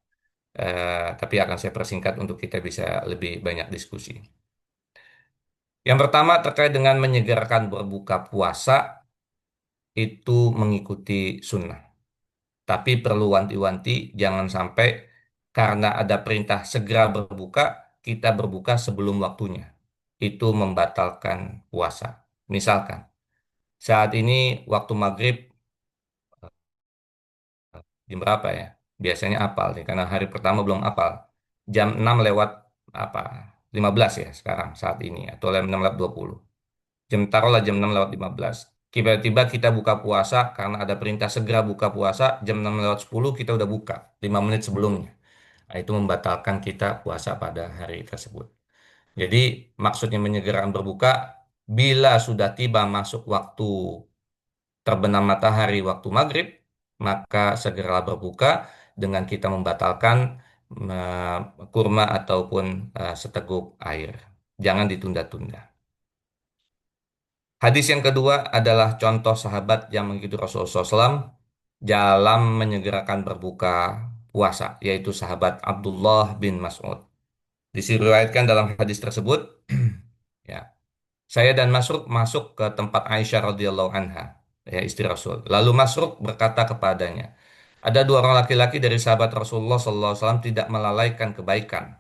tapi akan saya persingkat untuk kita bisa lebih banyak diskusi. Yang pertama terkait dengan menyegarkan berbuka puasa itu mengikuti sunnah. Tapi perlu wanti-wanti, jangan sampai karena ada perintah segera berbuka, kita berbuka sebelum waktunya. Itu membatalkan puasa. Misalkan, saat ini waktu maghrib jam berapa ya? Biasanya apal nih, karena hari pertama belum apal. Jam 6 lewat apa? 15 ya sekarang saat ini, atau jam 6 lewat 20. Taruhlah jam 6 lewat 15. Tiba-tiba kita buka puasa karena ada perintah segera buka puasa, jam 6 lewat 10 kita udah buka 5 menit sebelumnya. Nah, itu membatalkan kita puasa pada hari tersebut. Jadi maksudnya menyegerakan berbuka bila sudah tiba masuk waktu terbenam matahari waktu maghrib, maka segeralah berbuka dengan kita membatalkan kurma ataupun seteguk air. Jangan ditunda-tunda. Hadis yang kedua adalah contoh sahabat yang mengikuti Rasulullah SAW dalam menyegerakan berbuka puasa, yaitu sahabat Abdullah bin Mas'ud. Disiriwayatkan dalam hadis tersebut, ya, saya dan Masruk masuk ke tempat Aisyah radhiyallahu anha, ya, istri Rasul. Lalu Masruk berkata kepadanya, ada 2 orang laki-laki dari sahabat Rasulullah SAW tidak melalaikan kebaikan,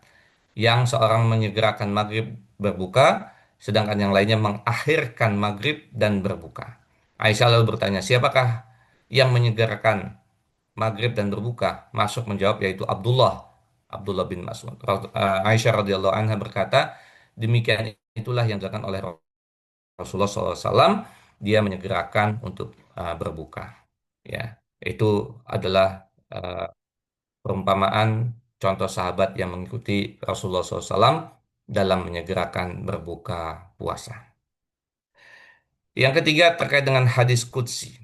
yang seorang menyegerakan maghrib berbuka, sedangkan yang lainnya mengakhirkan maghrib dan berbuka. Aisyah lalu bertanya, siapakah yang menyegerakan maghrib dan berbuka? Masuk menjawab, yaitu Abdullah bin Mas'ud. Aisyah radhiyallahu anha berkata, demikian itulah yang dilakukan oleh Rasulullah SAW. Dia menyegerakan untuk berbuka. Ya, itu adalah uh, perumpamaan contoh sahabat yang mengikuti Rasulullah SAW dalam menyegerakan berbuka puasa. Yang ketiga terkait dengan hadis qudsi.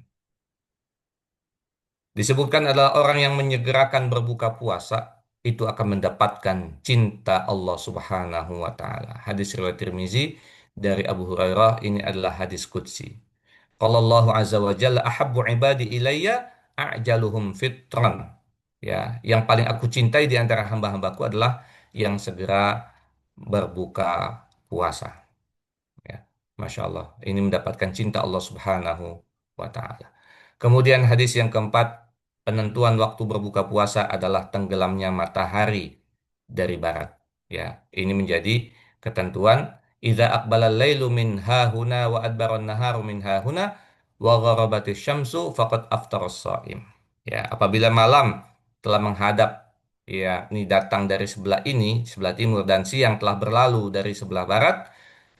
Disebutkan adalah orang yang menyegerakan berbuka puasa itu akan mendapatkan cinta Allah Subhanahu wa taala. Hadis riwayat Tirmizi dari Abu Hurairah, ini adalah hadis qudsi. Qala Allah azza wa jalla ahabbu ibadi ilayya a'jaluhum fitran. Ya, yang paling aku cintai di antara hamba-hambaku adalah yang segera berbuka puasa. Ya, Masya Allah. Ini mendapatkan cinta Allah Subhanahu wa Ta'ala. Kemudian hadis yang keempat, penentuan waktu berbuka puasa adalah tenggelamnya matahari dari barat. Ya, ini menjadi ketentuan. Idza aqbala lailu min hahuna wa adbara naharu min hahuna wa gharabatis syamsu faqad aftara shaim. Ya, apabila malam telah menghadap, ya, ini datang dari sebelah ini, sebelah timur, dan siang telah berlalu dari sebelah barat,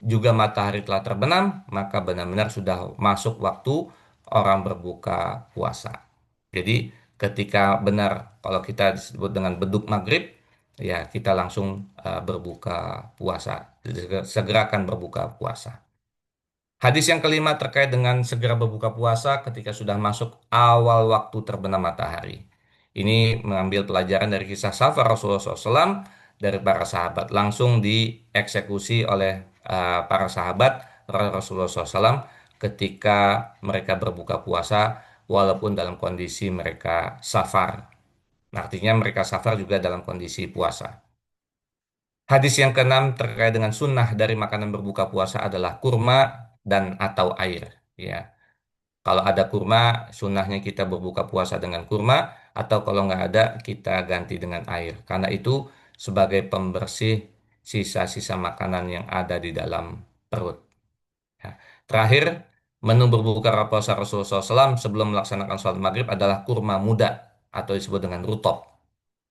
juga matahari telah terbenam, maka benar-benar sudah masuk waktu orang berbuka puasa. Jadi ketika benar kalau kita disebut dengan beduk maghrib, ya kita langsung berbuka puasa. Segerakan berbuka puasa. Hadis yang kelima terkait dengan segera berbuka puasa ketika sudah masuk awal waktu terbenam matahari. Ini mengambil pelajaran dari kisah safar Rasulullah SAW dari para sahabat. Langsung dieksekusi oleh para sahabat Rasulullah SAW ketika mereka berbuka puasa walaupun dalam kondisi mereka safar. Nah, artinya mereka safar juga dalam kondisi puasa. Hadis yang keenam terkait dengan sunnah dari makanan berbuka puasa adalah kurma dan atau air. Ya, kalau ada kurma, sunnahnya kita berbuka puasa dengan kurma, atau kalau nggak ada, kita ganti dengan air. Karena itu sebagai pembersih sisa-sisa makanan yang ada di dalam perut. Ya. Terakhir, menu berbuka puasa Rasulullah SAW sebelum melaksanakan sholat maghrib adalah kurma muda atau disebut dengan rutop.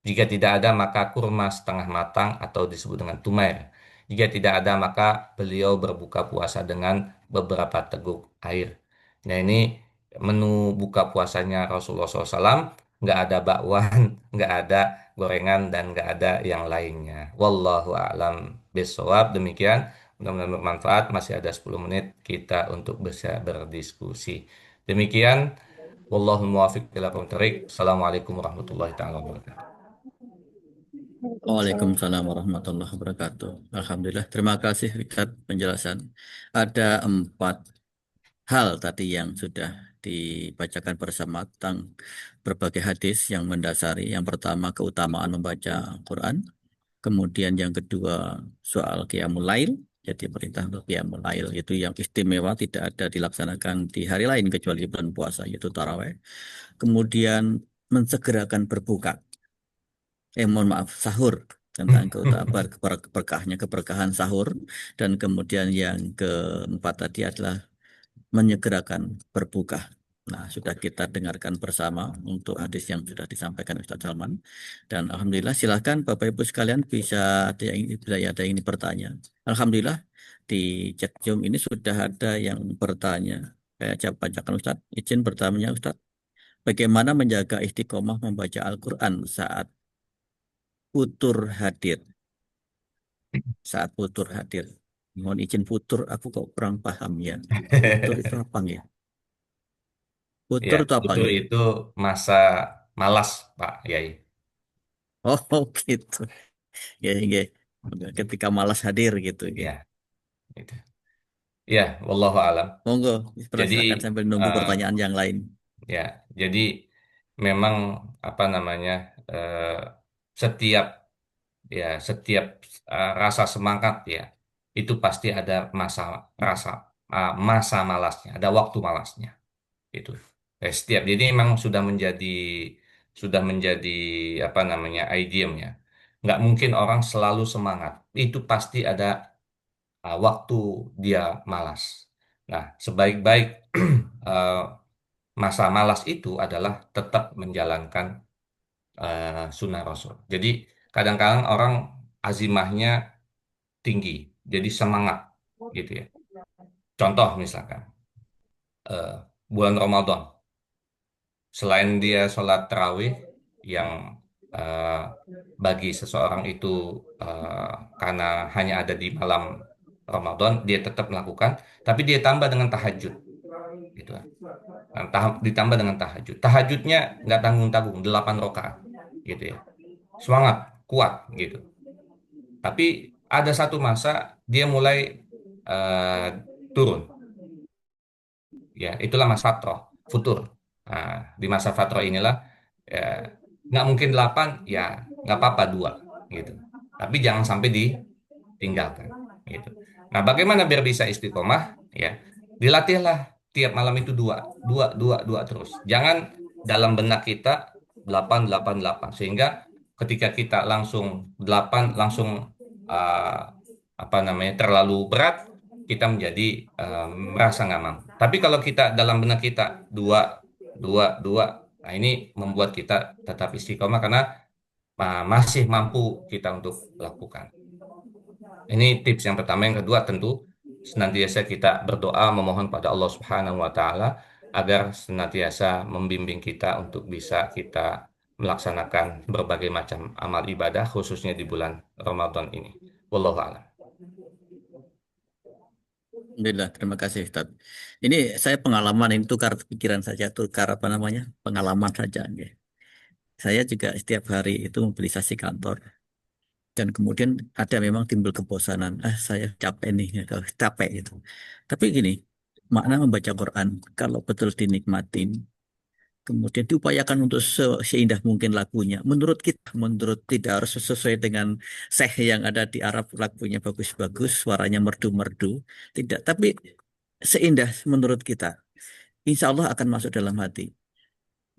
Jika tidak ada, maka kurma setengah matang atau disebut dengan tumair. Jika tidak ada, maka beliau berbuka puasa dengan beberapa teguk air. Nah, ini menu buka puasanya Rasulullah SAW. Nggak ada bakwan, nggak ada gorengan, dan nggak ada yang lainnya. Wallahu a'lam bishawab. Demikian, mudah-mudahan bermanfaat. Masih ada 10 menit kita untuk bisa berdiskusi. Demikian, wallahu muwafiq ila aqwamit thoriq. Assalamualaikum warahmatullahi taala wabarakatuh. Waalaikumsalam. Waalaikumsalam warahmatullahi wabarakatuh. Alhamdulillah, terima kasih Richard penjelasan. Ada 4 hal tadi yang sudah dibacakan bersama tentang berbagai hadis yang mendasari. Yang pertama, keutamaan membaca Quran. Kemudian yang kedua, soal qiyamul lail. Jadi perintah untuk qiyamul lail itu yang istimewa, tidak ada dilaksanakan di hari lain kecuali bulan puasa, yaitu taraweh. Kemudian mensegerakan berbuka. Mohon maaf, sahur, tentang keutamaan keberkahnya keberkahan sahur. Dan kemudian yang keempat tadi adalah menyegerakan berbuka. Nah, sudah kita dengarkan bersama untuk hadis yang sudah disampaikan Ustaz Salman. Dan Alhamdulillah, silakan Bapak Ibu sekalian bisa ada yang bila ada yang ini bertanya. Alhamdulillah, di chat Zoom ini sudah ada yang bertanya. Saya coba bacakan Ustaz. Izin bertanya Ustaz. Bagaimana menjaga istiqomah membaca Al-Quran saat futur hadir? Saat futur hadir. Mohon izin futur, aku kok kurang paham ya. Futur itu apa ya? Ya, Futur itu apa futur ya? itu masa malas, Pak Yai. Oh, gitu. Ya, ya. Ketika malas hadir gitu. Ya. Ya, itu. Ya, wallahu alam. Monggo, Jadi, silakan sambil nunggu eh, pertanyaan yang lain. ya, jadi memang apa namanya eh, setiap setiap rasa semangat ya itu pasti ada rasa masa malasnya, ada waktu malasnya itu. Setiap jadi memang sudah menjadi apa namanya idiom ya. Nggak mungkin orang selalu semangat. Itu pasti ada waktu dia malas. Nah, sebaik-baik eh, masa malas itu adalah tetap menjalankan sunnah Rasul. Jadi kadang-kadang orang azimahnya tinggi, jadi semangat gitu ya. Contoh misalkan eh, bulan Ramadan, selain dia sholat tarawih yang eh, bagi seseorang itu eh, karena hanya ada di malam Ramadan, dia tetap melakukan, tapi dia tambah dengan tahajud gitu. Nah, ditambah dengan tahajud. Tahajudnya nggak tanggung-tanggung, 8 rakaat gitu ya. Semangat, kuat gitu. Tapi ada satu masa dia mulai eh, turun. Ya, itulah masa fatrah, futur. Nah, di masa fatrah inilah ya, nggak mungkin 8, ya nggak apa-apa 2 gitu. Tapi jangan sampai ditinggalkan gitu. Nah, bagaimana biar bisa istiqomah? Ya, dilatihlah tiap malam itu 2, 2, 2, 2 terus. Jangan dalam benak kita 8, 8, 8 sehingga ketika kita langsung 8 langsung uh, apa namanya terlalu berat, kita menjadi merasa nggak mampu. Tapi kalau kita dalam benak kita 2, 2, 2, nah ini membuat kita tetap istiqomah karena masih mampu kita untuk lakukan. Ini tips yang pertama. Yang kedua tentu senantiasa kita berdoa memohon pada Allah Subhanahu wa taala agar senantiasa membimbing kita untuk bisa kita melaksanakan berbagai macam amal ibadah khususnya di bulan Ramadan ini. Wallahu a'lam. Alhamdulillah, terima kasih Ustaz. Ini saya pengalaman ini tukar pikiran saja, tukar apa namanya, pengalaman saja. Nggih. Saya juga setiap hari itu mobilisasi kantor. Dan kemudian ada memang timbul kebosanan. Ah, saya capek nih, gitu. Capek gitu. Tapi gini, makna membaca Quran, kalau betul dinikmatin, kemudian diupayakan untuk seindah mungkin lagunya. Menurut kita, menurut tidak harus sesuai dengan seh yang ada di Arab lagunya bagus-bagus, suaranya merdu-merdu. Tidak, tapi seindah menurut kita. Insya Allah akan masuk dalam hati.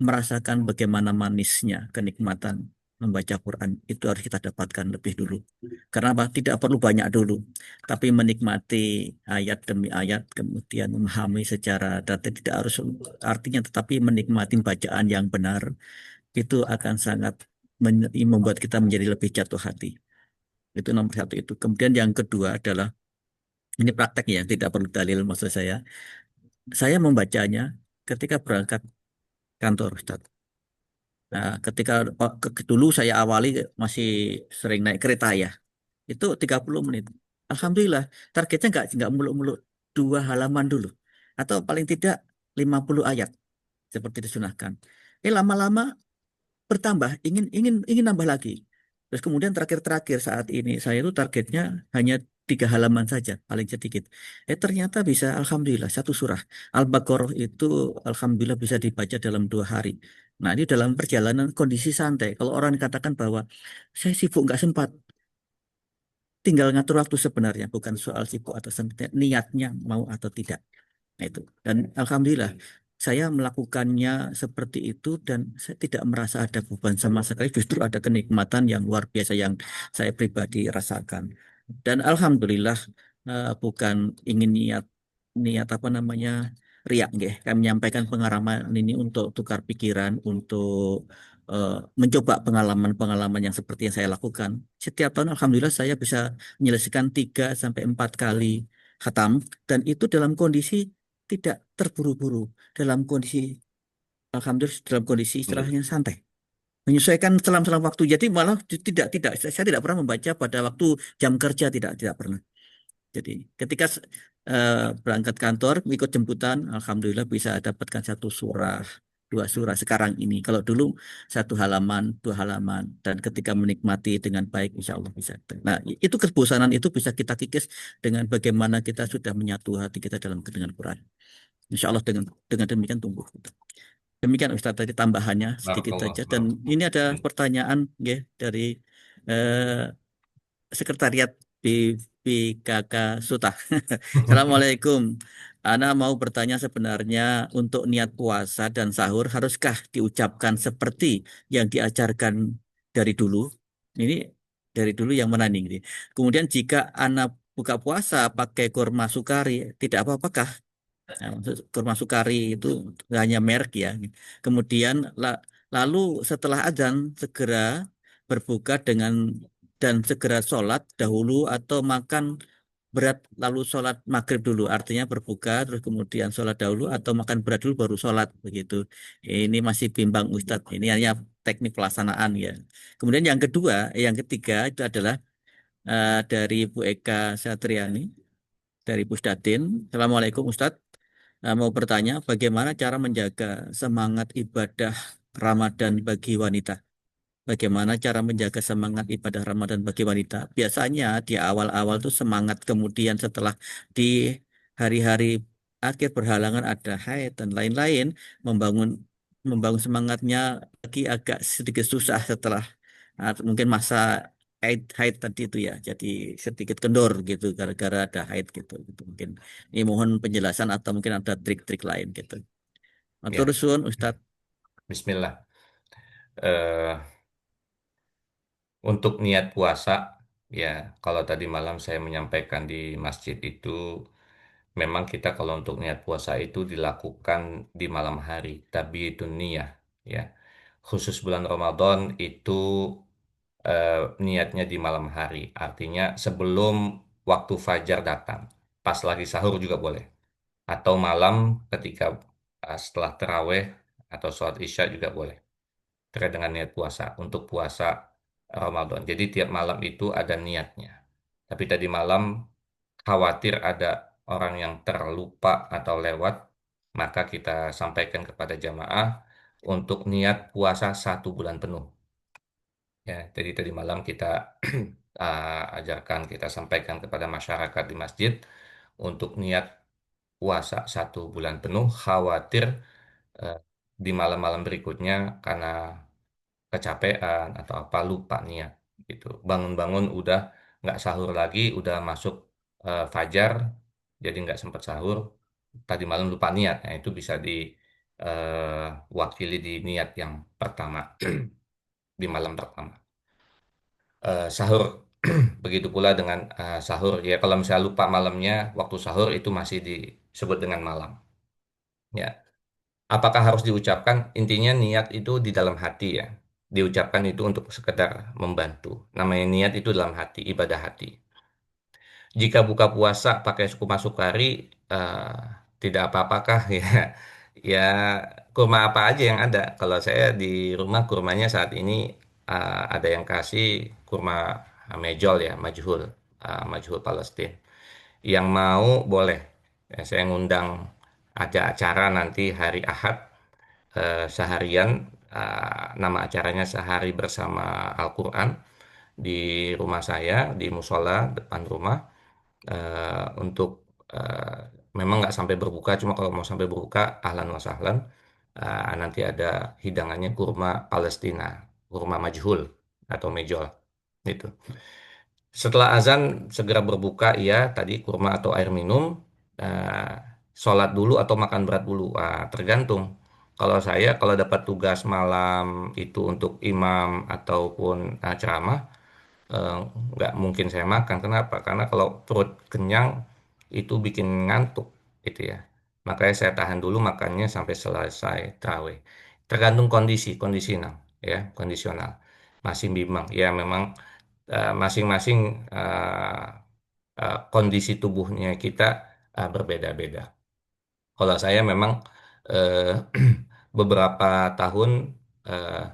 Merasakan bagaimana manisnya kenikmatan membaca Quran itu harus kita dapatkan lebih dulu. Karena apa? Tidak perlu banyak dulu, tapi menikmati ayat demi ayat, kemudian memahami secara data tidak harus artinya, tetapi menikmati bacaan yang benar itu akan sangat membuat kita menjadi lebih jatuh hati. Itu nomor satu itu. Kemudian yang kedua adalah ini praktek ya, tidak perlu dalil maksud saya. Saya membacanya ketika berangkat kantor, Ustaz. Nah, ketika dulu saya awali masih sering naik kereta ya, itu 30 menit. Alhamdulillah, targetnya nggak muluk-muluk 2 halaman dulu. Atau paling tidak 50 ayat seperti disunahkan. Lama-lama bertambah, ingin nambah lagi. Terus kemudian terakhir-terakhir saat ini saya itu targetnya hanya 3 halaman saja, paling sedikit. Ternyata bisa, alhamdulillah, satu surah. Al-Baqarah itu alhamdulillah bisa dibaca dalam 2 hari. Nah, ini dalam perjalanan kondisi santai. Kalau orang katakan bahwa saya sibuk nggak sempat, tinggal ngatur waktu sebenarnya, bukan soal sibuk atau sempat, niatnya mau atau tidak. Nah, itu. Dan alhamdulillah saya melakukannya seperti itu dan saya tidak merasa ada beban sama sekali. Justru ada kenikmatan yang luar biasa yang saya pribadi rasakan. Dan alhamdulillah bukan ingin niat niat apa namanya riak nggih. Kami menyampaikan pengalaman ini untuk tukar pikiran, untuk eh, mencoba pengalaman-pengalaman yang seperti yang saya lakukan. Setiap tahun alhamdulillah saya bisa menyelesaikan 3 sampai 4 kali khatam dan itu dalam kondisi tidak terburu-buru, dalam kondisi alhamdulillah dalam kondisi istilahnya santai. Menyesuaikan selang-selang waktu. Jadi malah tidak saya tidak pernah membaca pada waktu jam kerja, tidak pernah. Jadi ketika berangkat kantor ikut jemputan, alhamdulillah bisa dapatkan 1 surah, 2 surah sekarang ini. Kalau dulu 1 halaman, 2 halaman, dan ketika menikmati dengan baik, insya Allah bisa. Nah, itu kebosanan itu bisa kita kikis dengan bagaimana kita sudah menyatu hati kita dalam dengan Quran. Insya Allah dengan demikian tumbuh. Demikian Ustaz tadi tambahannya sedikit Barakallah, saja. Dan barakallah. ini ada pertanyaan ya, dari eh, Sekretariat BPKK Suta. Assalamualaikum. Ana mau bertanya sebenarnya untuk niat puasa dan sahur haruskah diucapkan seperti yang diajarkan dari dulu? Ini dari dulu yang mana nih? Kemudian jika Ana buka puasa pakai kurma sukari, tidak apa-apakah? Nah, maksud kurma sukari itu hanya merek ya. Kemudian lalu setelah azan segera berbuka dan segera sholat dahulu atau makan berat lalu sholat maghrib dulu. Artinya berbuka terus kemudian sholat dahulu atau makan berat dulu baru sholat begitu. Ini masih bimbang Ustadz. Ini hanya teknik pelaksanaan ya. Kemudian yang ketiga itu adalah dari Bu Eka Satriani dari Pusdatin. Assalamualaikum Ustadz. Mau bertanya, bagaimana cara menjaga semangat ibadah Ramadan bagi wanita? Bagaimana cara menjaga semangat ibadah Ramadan bagi wanita? Biasanya di awal-awal tuh semangat, kemudian setelah di hari-hari akhir berhalangan ada haid dan lain-lain, membangun membangun semangatnya lagi agak sedikit susah setelah mungkin masa haid tadi itu ya, jadi sedikit kendor gitu gara-gara ada haid gitu mungkin. Ini mohon penjelasan atau mungkin ada trik-trik lain gitu. Matur Ya, suwun Ustadz. Bismillah. Eh, untuk niat puasa, ya kalau tadi malam saya menyampaikan di masjid itu, memang kita kalau untuk niat puasa itu dilakukan di malam hari, tapi itu niyah, ya. Khusus bulan Ramadan itu niatnya di malam hari, artinya sebelum waktu fajar datang, pas lagi sahur juga boleh, atau malam ketika setelah taraweh atau sholat isya juga boleh. Terkait dengan niat puasa untuk puasa Ramadan. Jadi tiap malam itu ada niatnya. Tapi tadi malam khawatir ada orang yang terlupa atau lewat, maka kita sampaikan kepada jamaah untuk niat puasa 1 bulan penuh. Ya, jadi tadi malam kita ajarkan, kita sampaikan kepada masyarakat di masjid untuk niat puasa 1 bulan penuh. Khawatir eh, di malam-malam berikutnya karena kecapean atau apa lupa niat gitu. Bangun-bangun udah nggak sahur lagi, udah masuk fajar, jadi nggak sempat sahur. Tadi malam lupa niat, nah itu bisa diwakili di niat yang pertama di malam pertama. Sahur begitu pula dengan sahur ya kalau misalnya lupa malamnya waktu sahur itu masih disebut dengan malam. Ya, apakah harus diucapkan? Intinya niat itu di dalam hati ya. Diucapkan itu untuk sekedar membantu. Namanya niat itu dalam hati, ibadah hati. Jika buka puasa pakai kurma sukari, tidak apa-apakah ya? Ya, kurma apa aja yang ada. Kalau saya di rumah kurmanya saat ini ada yang kasih kurma mejol ya, majhul, majhul Palestina. Yang mau boleh. Ya, saya ngundang ada acara nanti hari Ahad seharian nama acaranya Sehari Bersama Al-Quran di rumah saya di musola depan rumah untuk eh, memang nggak sampai berbuka cuma kalau mau sampai berbuka ahlan wa sahlan. Nanti ada hidangannya kurma Palestina, kurma majhul atau mejol itu. Setelah azan segera berbuka, iya tadi kurma atau air minum, eh, sholat dulu atau makan berat dulu. Tergantung. Kalau saya kalau dapat tugas malam itu untuk imam ataupun ceramah, eh, nggak mungkin saya makan. Kenapa? Karena kalau perut kenyang itu bikin ngantuk, gitu ya. Makanya saya tahan dulu makannya sampai selesai tarawih. Tergantung kondisi, kondisional, ya, kondisional. Masih bimbang, ya memang masing-masing kondisi tubuhnya kita berbeda-beda. Kalau saya memang eh, beberapa tahun eh,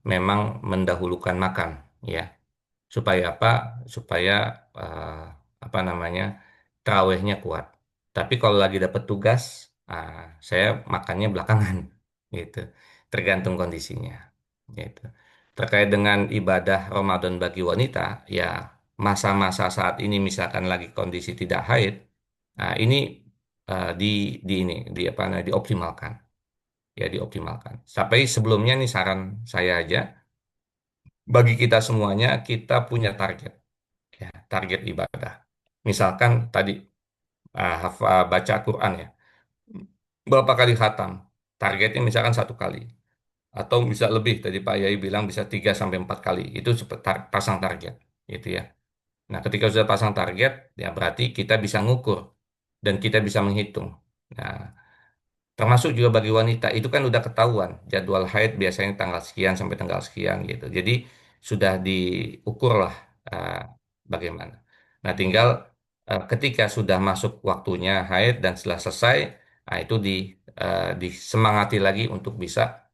memang mendahulukan makan, ya. Supaya apa? Supaya eh, apa namanya terawihnya kuat. Tapi kalau lagi dapat tugas, ah, saya makannya belakangan, gitu. Tergantung kondisinya, gitu. Terkait dengan ibadah Ramadan bagi wanita, ya masa-masa saat ini misalkan lagi kondisi tidak haid, nah ini di di apa namanya dioptimalkan, ya dioptimalkan. Sampai sebelumnya nih saran saya aja, bagi kita semuanya kita punya target ya, target ibadah. Misalkan tadi baca Quran ya, berapa kali khatam? Targetnya misalkan 1 kali. Atau bisa lebih, tadi Pak Yai bilang bisa 3 sampai 4 kali. Itu pasang target. Gitu ya. Nah, ketika sudah pasang target, ya berarti kita bisa ngukur dan kita bisa menghitung. Nah, termasuk juga bagi wanita, itu kan udah ketahuan. Jadwal haid biasanya tanggal sekian sampai tanggal sekian gitu. Jadi sudah diukur lah eh, bagaimana. Nah tinggal ketika sudah masuk waktunya haid dan setelah selesai, nah itu disemangati lagi untuk bisa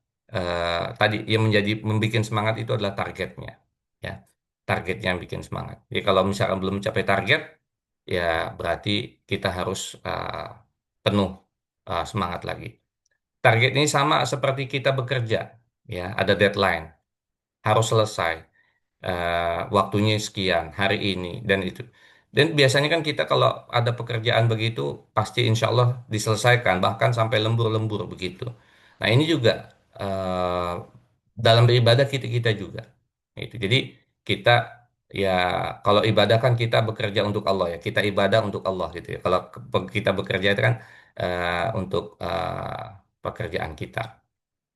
tadi yang menjadi membuat semangat itu adalah targetnya. Ya, targetnya yang bikin semangat. Jadi kalau misalkan belum mencapai target, ya berarti kita harus penuh semangat lagi. Target ini sama seperti kita bekerja, ya, ada deadline, harus selesai, waktunya sekian, hari ini, dan itu. Dan biasanya kan kita kalau ada pekerjaan begitu, pasti insya Allah diselesaikan, bahkan sampai lembur-lembur begitu. Nah ini juga eh, dalam beribadah kita juga. Itu. Jadi kita ya kalau ibadah kan kita bekerja untuk Allah ya, kita ibadah untuk Allah gitu ya. Kalau kita bekerja itu kan untuk pekerjaan kita.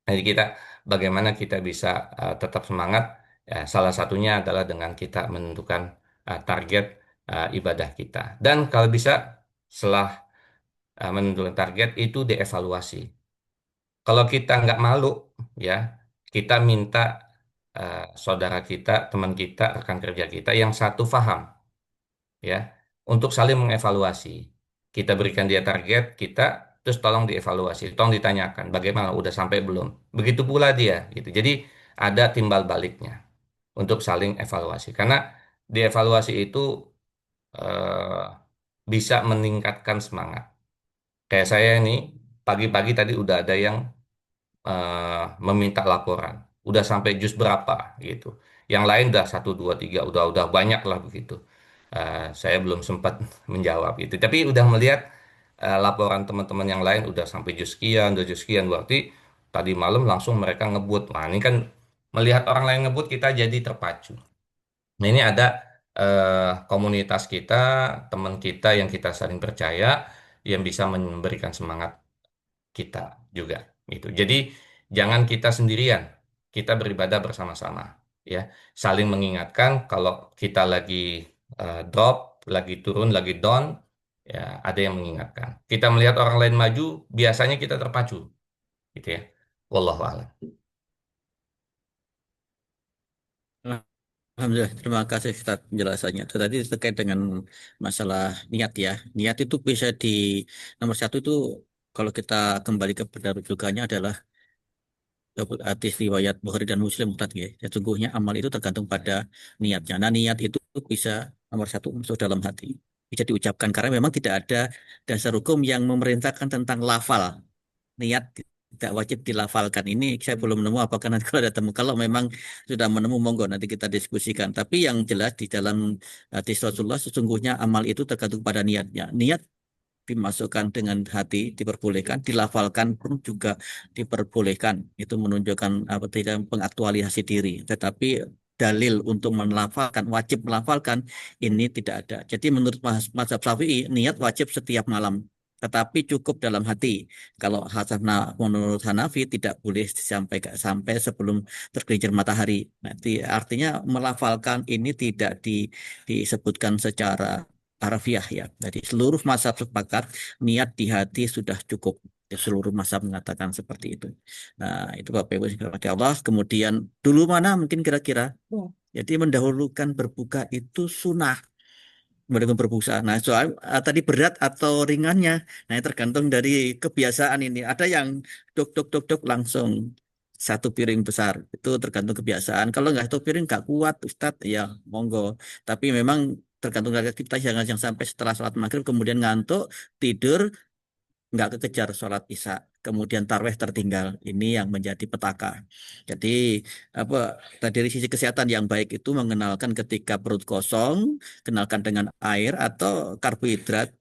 Jadi kita bagaimana kita bisa tetap semangat? Ya, salah satunya adalah dengan kita menentukan target ibadah kita. Dan kalau bisa setelah menentukan target itu dievaluasi. Kalau kita nggak malu, ya kita minta saudara kita, teman kita, rekan kerja kita yang satu paham, ya, untuk saling mengevaluasi. Kita berikan dia target kita, terus tolong dievaluasi, tolong ditanyakan bagaimana, udah sampai belum. Begitu pula dia, gitu. Jadi ada timbal baliknya untuk saling evaluasi. Karena dievaluasi itu eh, bisa meningkatkan semangat. Kayak saya ini, pagi-pagi tadi udah ada yang meminta laporan. Udah sampai jus berapa gitu. Yang lain udah satu, dua, tiga, udah banyak lah begitu. Saya belum sempat menjawab gitu. Tapi udah melihat laporan teman-teman yang lain udah sampai jus sekian, udah jus sekian. Berarti tadi malam langsung mereka ngebut. Nah ini kan melihat orang lain ngebut kita jadi terpacu. Nah ini ada komunitas kita, teman kita yang kita saling percaya, yang bisa memberikan semangat kita juga gitu. Jadi jangan kita sendirian, kita beribadah bersama-sama ya. Saling mengingatkan kalau kita lagi drop, lagi turun, lagi down, ya ada yang mengingatkan. Kita melihat orang lain maju, biasanya kita terpacu gitu ya. Wallahu a'lam. Alhamdulillah, terima kasih Ustaz penjelasannya. Itu tadi terkait dengan masalah niat ya. Niat itu bisa di nomor satu itu kalau kita kembali kepada rujukannya adalah hadis riwayat Bukhari dan Muslim Ustaz ya. Sesungguhnya amal itu tergantung pada niatnya. Nah niat itu bisa nomor satu masuk dalam hati. Bisa diucapkan karena memang tidak ada dasar hukum yang memerintahkan tentang lafal niat tidak wajib dilafalkan. Ini saya belum menemu apakah nanti kalau ada temu. Kalau memang sudah menemu monggo nanti kita diskusikan. Tapi yang jelas di dalam hadis Rasulullah sesungguhnya amal itu tergantung pada niatnya. Niat dimasukkan dengan hati diperbolehkan, dilafalkan pun juga diperbolehkan. Itu menunjukkan apa tidak pengaktualisasi diri. Tetapi dalil untuk melafalkan, wajib melafalkan ini tidak ada. Jadi menurut mazhab Syafi'i niat wajib setiap malam. Tetapi cukup dalam hati. Kalau menurut Hanafi tidak boleh sampai sebelum tergelincir matahari. Nanti artinya melafalkan ini tidak disebutkan secara harfiah ya. Jadi seluruh mazhab sepakat niat di hati sudah cukup. Ya, seluruh mazhab mengatakan seperti itu. Nah, itu Bapak Ibu yang dirahmati Allah. Kemudian dulu mana mungkin kira-kira. Jadi mendahulukan berbuka itu sunnah. Mendahulukan berbuka. Nah, soal tadi berat atau ringannya. Nah, tergantung dari kebiasaan ini. Ada yang dok dok dok dok langsung satu piring besar. Itu tergantung kebiasaan. Kalau nggak satu piring nggak kuat, Ustadz, ya monggo. Tapi memang tergantung dari kita jangan yang sampai setelah sholat maghrib kemudian ngantuk tidur nggak kekejar sholat isya kemudian tarweh tertinggal ini yang menjadi petaka. Jadi apa dari sisi kesehatan yang baik itu mengenalkan ketika perut kosong kenalkan dengan air atau karbohidrat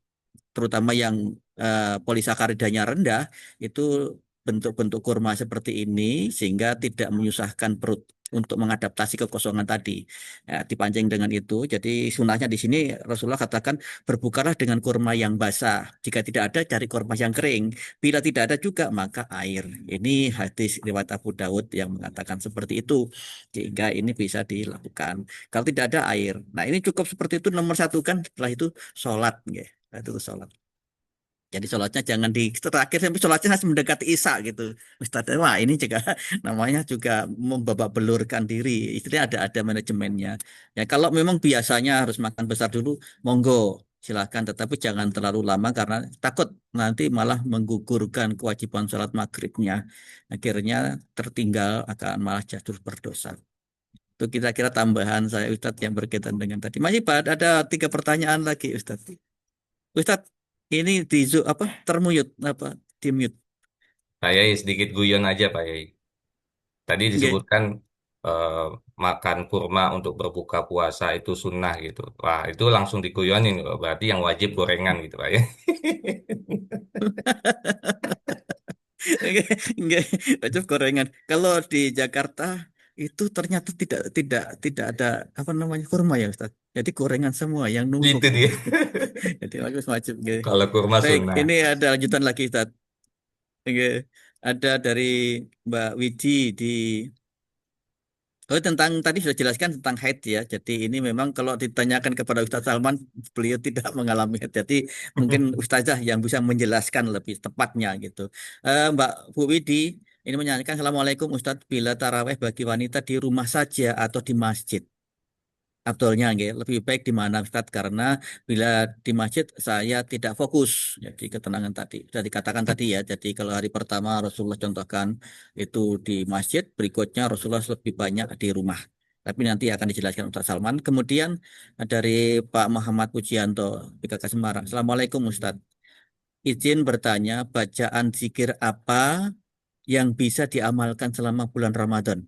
terutama yang polisakaridanya rendah itu bentuk-bentuk kurma seperti ini sehingga tidak menyusahkan perut untuk mengadaptasi kekosongan tadi. Ya, dipancing dengan itu. Jadi sunahnya di sini Rasulullah katakan berbukalah dengan kurma yang basah. Jika tidak ada cari kurma yang kering. Bila tidak ada juga maka air. Ini hadis riwayat Abu Dawud yang mengatakan seperti itu. Sehingga ini bisa dilakukan. Kalau tidak ada air. Nah ini cukup seperti itu nomor satu kan. Setelah itu sholat. Ya. Itu sholat. Jadi sholatnya jangan di terakhir sampai sholatnya harus mendekati Isya gitu. Ustaz, wah ini juga namanya juga membabak belurkan diri. Istilahnya ada manajemennya. Ya kalau memang biasanya harus makan besar dulu, monggo silakan. Tetapi jangan terlalu lama karena takut nanti malah menggugurkan kewajiban sholat maghribnya. Akhirnya tertinggal akan malah jatuh berdosa. Itu kira-kira tambahan saya Ustadz yang berkaitan dengan tadi. Masih ada tiga pertanyaan lagi Ustadz. Ustadz, ini di apa termute apa di mute. Pak Yai sedikit guyon aja Pak Yai. Tadi Nggih. disebutkan eh, makan kurma untuk berbuka puasa itu sunnah gitu. Wah, itu langsung diguyonin. Berarti yang wajib gorengan gitu Pak ya. Nggih, wajib gorengan. Kalau di Jakarta itu ternyata tidak ada apa namanya kurma ya Ustaz. Jadi gorengan semua yang numpuk Itu dia. gitu. Jadi wajib wajib nggih. Kalau kurma Baik, sunnah. ini ada lanjutan lagi Ustaz. Nggih. Ada dari Mbak Widi di Oh, tentang tadi sudah jelaskan tentang haid ya. Jadi ini memang kalau ditanyakan kepada Ustaz Salman, beliau tidak mengalami haid. Jadi mungkin Ustazah yang bisa menjelaskan lebih tepatnya gitu. Mbak Bu Widi ini menyanyikan Assalamualaikum Ustadz bila taraweh bagi wanita di rumah saja atau di masjid. Abdulnya nggih, lebih baik di mana Ustaz, karena bila di masjid saya tidak fokus. Jadi ketenangan tadi sudah dikatakan tadi ya. Jadi kalau hari pertama Rasulullah contohkan itu di masjid, berikutnya Rasulullah lebih banyak di rumah. Tapi nanti akan dijelaskan Ustaz Salman. Kemudian dari Pak Muhammad Pujianto, PKK Semarang. Assalamualaikum Ustaz. Izin bertanya, bacaan zikir apa yang bisa diamalkan selama bulan Ramadan?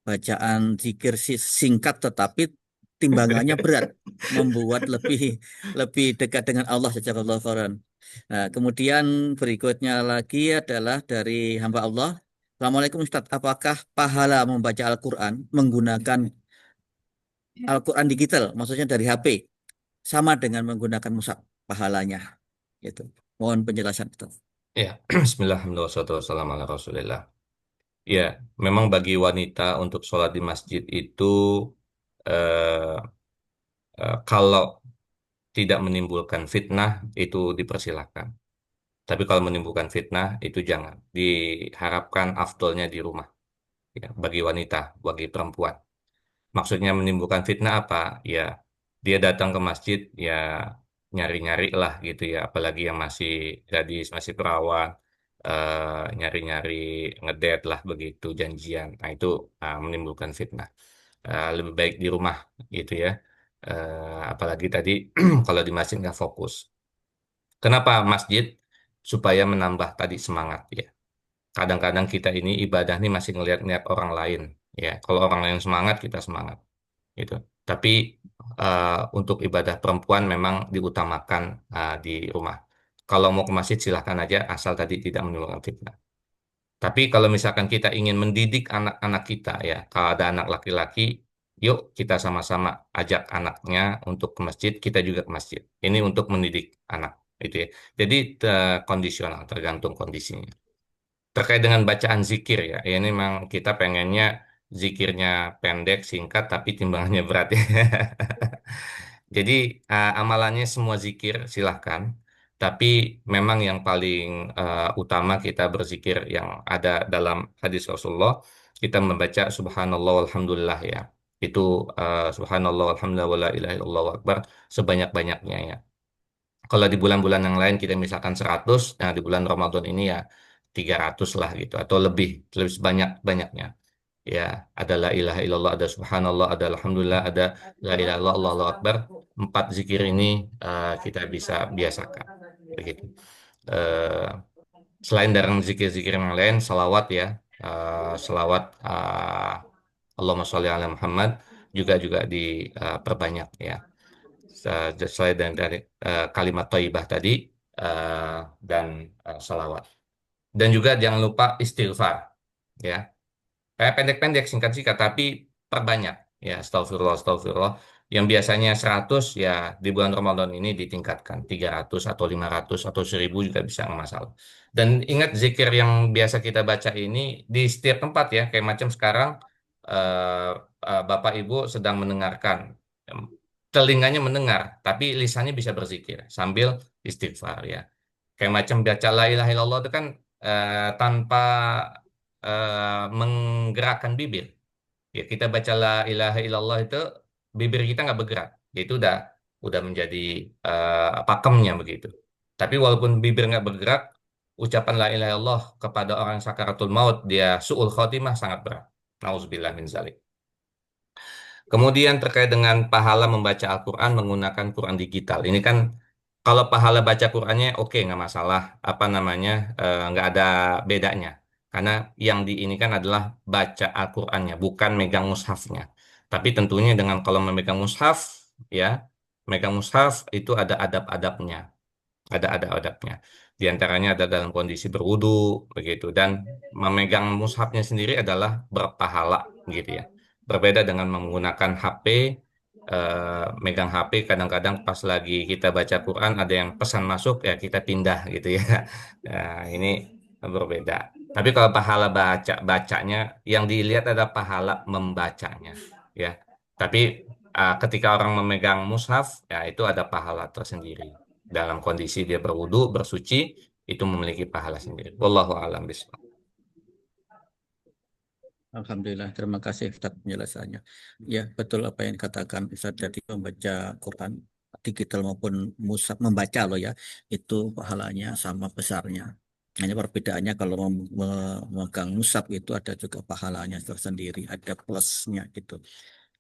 Bacaan zikir singkat tetapi timbangannya berat, membuat lebih lebih dekat dengan Allah secara Quran. Nah, kemudian berikutnya lagi adalah dari hamba Allah. Assalamualaikum Ustaz, apakah pahala membaca Al-Quran menggunakan Al-Quran digital, maksudnya dari HP, sama dengan menggunakan mushaf pahalanya? Gitu. Mohon penjelasan Ustaz. Ya, Bismillahirrahmanirrahim. Ya, memang bagi wanita untuk sholat di masjid itu eh, kalau tidak menimbulkan fitnah itu dipersilahkan. Tapi kalau menimbulkan fitnah itu jangan. Diharapkan afdolnya di rumah. Ya, bagi wanita, bagi perempuan. Maksudnya menimbulkan fitnah apa? Ya, dia datang ke masjid ya nyari-nyari lah gitu ya. Apalagi yang masih gadis, masih perawan, nyari-nyari ngedate lah begitu janjian. Nah itu menimbulkan fitnah. Lebih baik di rumah gitu ya. Apalagi tadi kalau di masjid nggak fokus. Kenapa masjid? Supaya menambah tadi semangat ya. Kadang-kadang kita ini ibadah nih masih ngeliat-ngeliat orang lain ya. Kalau orang lain semangat, kita semangat gitu. Tapi untuk ibadah perempuan memang diutamakan di rumah. Kalau mau ke masjid silahkan aja, asal tadi tidak menimbulkan fitnah. Tapi kalau misalkan kita ingin mendidik anak-anak kita ya, kalau ada anak laki-laki, yuk kita sama-sama ajak anaknya untuk ke masjid, kita juga ke masjid. Ini untuk mendidik anak, itu ya. Jadi kondisional, tergantung kondisinya. Terkait dengan bacaan zikir ya, ya ini memang kita pengennya zikirnya pendek, singkat, tapi timbangannya berat ya. Jadi amalannya semua zikir silahkan, tapi memang yang paling utama kita berzikir yang ada dalam hadis Rasulullah, kita membaca Subhanallah walhamdulillah ya. Itu Subhanallah walhamdulillah wala ilaha illallah wa akbar sebanyak-banyaknya ya. Kalau di bulan-bulan yang lain kita misalkan 100, nah di bulan Ramadan ini ya 300 lah gitu atau lebih lebih sebanyak-banyaknya. Ya, ada la ilaha illallah, ada subhanallah, ada alhamdulillah, ada la ilaha illallah, Allahu akbar. Empat zikir ini kita bisa biasakan. Begitu. Eh, Selain dari zikir-zikir yang lain, salawat ya, salawat Allahumma sholli ala Muhammad juga juga diperbanyak ya. Sesuai dari kalimat thayyibah tadi dan salawat. Dan juga jangan lupa istighfar ya. Kayak pendek-pendek singkat-singkat tapi perbanyak ya astagfirullah astagfirullah. Yang biasanya 100 ya di bulan Ramadan ini ditingkatkan 300 atau 500 atau 1000 juga bisa nggak masalah. Dan ingat zikir yang biasa kita baca ini di setiap tempat ya kayak macam sekarang eh, Bapak Ibu sedang mendengarkan. Telinganya mendengar tapi lisannya bisa berzikir sambil istighfar ya. Kayak macam baca la ilaha illallah itu kan tanpa menggerakkan bibir. Ya, kita baca la ilaha illallah itu bibir kita nggak bergerak. Ya, itu udah menjadi pakemnya begitu. Tapi walaupun bibir nggak bergerak, ucapan la ilaha illallah kepada orang sakaratul maut dia su'ul khotimah sangat berat. Nauzubillah min zalik. Kemudian terkait dengan pahala membaca Al-Quran menggunakan Quran digital. Ini kan kalau pahala baca Qurannya oke nggak masalah. Apa namanya nggak ada bedanya. Karena yang di ini kan adalah baca Al-Qurannya, bukan megang mushafnya. Tapi tentunya dengan kalau memegang mushaf, ya, megang mushaf itu ada adab-adabnya. Ada adab-adabnya. Di antaranya ada dalam kondisi berwudu, begitu. Dan memegang mushafnya sendiri adalah berpahala, gitu ya. Berbeda dengan menggunakan HP, megang HP kadang-kadang pas lagi kita baca Quran ada yang pesan masuk ya kita pindah gitu ya. Nah, ini berbeda. Tapi kalau pahala bacanya yang dilihat ada pahala membacanya ya. Tapi ketika orang memegang mushaf ya itu ada pahala tersendiri. Dalam kondisi dia berwudu, bersuci itu memiliki pahala sendiri. Wallahu a'lam bishawab. Alhamdulillah, terima kasih Ustaz penjelasannya. Ya, betul apa yang dikatakan Ustaz tadi, membaca Quran digital maupun mushaf, membaca loh ya, itu pahalanya sama besarnya. Hanya perbedaannya kalau memegang mushaf itu ada juga pahalanya tersendiri, ada plusnya gitu.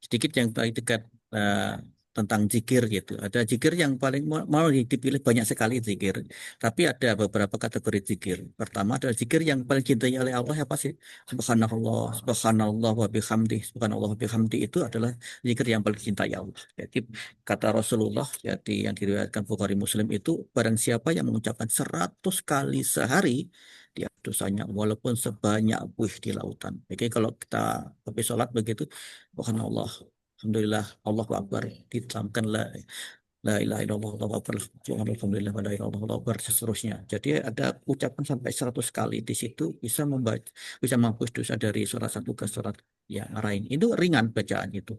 Sedikit yang paling dekat eh, tentang zikir gitu. Ada zikir yang paling mau dipilih banyak sekali zikir. Tapi ada beberapa kategori zikir. Pertama adalah zikir yang paling cintai oleh Allah apa sih? Subhanallah, subhanallah wa bihamdi, subhanallah wa bihamdi itu adalah zikir yang paling cintai Allah. Jadi kata Rasulullah, jadi yang diriwayatkan Bukhari Muslim itu, barang siapa yang mengucapkan 100 kali sehari, dia dosanya walaupun sebanyak buih di lautan. Jadi kalau kita habis sholat begitu, subhanallah, alhamdulillah, Allahu Akbar, ditambahkan la ilaha illallah, Allahu Akbar, subhanallah, alhamdulillah, wa la ilaha illallah, Allahu Akbar, seterusnya. Jadi ada ucapan sampai 100 kali di situ bisa membaca, bisa menghapus dosa dari surat satu ke surat yang lain. Itu ringan bacaan itu.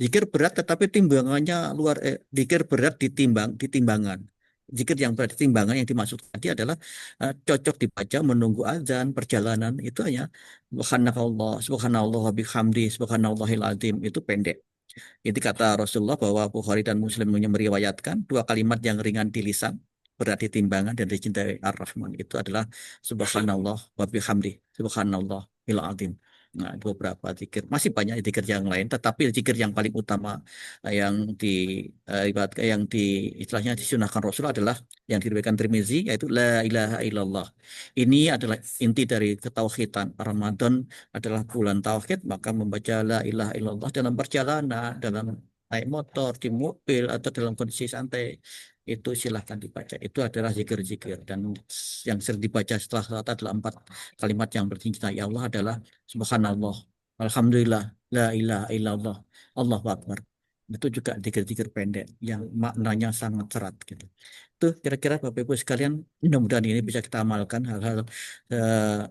Zikir berat tetapi timbangannya zikir berat ditimbangan. Zikir yang berat timbangan yang dimaksud tadi adalah cocok dibaca menunggu azan, perjalanan itu hanya subhanallah, subhanallah wa bihamdi, subhanallahil azim, itu pendek. Itu kata Rasulullah bahwa Bukhari dan Muslim meriwayatkan dua kalimat yang ringan di lisan, berat di timbangan dan dicintai Ar-Rahman itu adalah subhanallah wa bihamdi, subhanallah il azim. Nah, itu beberapa zikir. Masih banyak zikir yang lain, tetapi zikir yang paling utama yang yang di istilahnya disunahkan Rasul adalah yang diriwayatkan Tirmizi, yaitu la ilaha illallah. Ini adalah inti dari ketauhidan. Ramadan adalah bulan tauhid, maka membaca la ilaha illallah dalam perjalanan, dalam naik motor, di mobil, atau dalam kondisi santai, itu silahkan dibaca. Itu adalah zikir-zikir. Dan yang sering dibaca setelah salat adalah 4 kalimat yang bercinta ya Allah adalah subhanallah, alhamdulillah, la ilaha illallah, Allahu Akbar. Itu juga zikir-zikir pendek yang maknanya sangat erat gitu. Itu kira-kira Bapak Ibu sekalian, mudah-mudahan ini bisa kita amalkan, hal-hal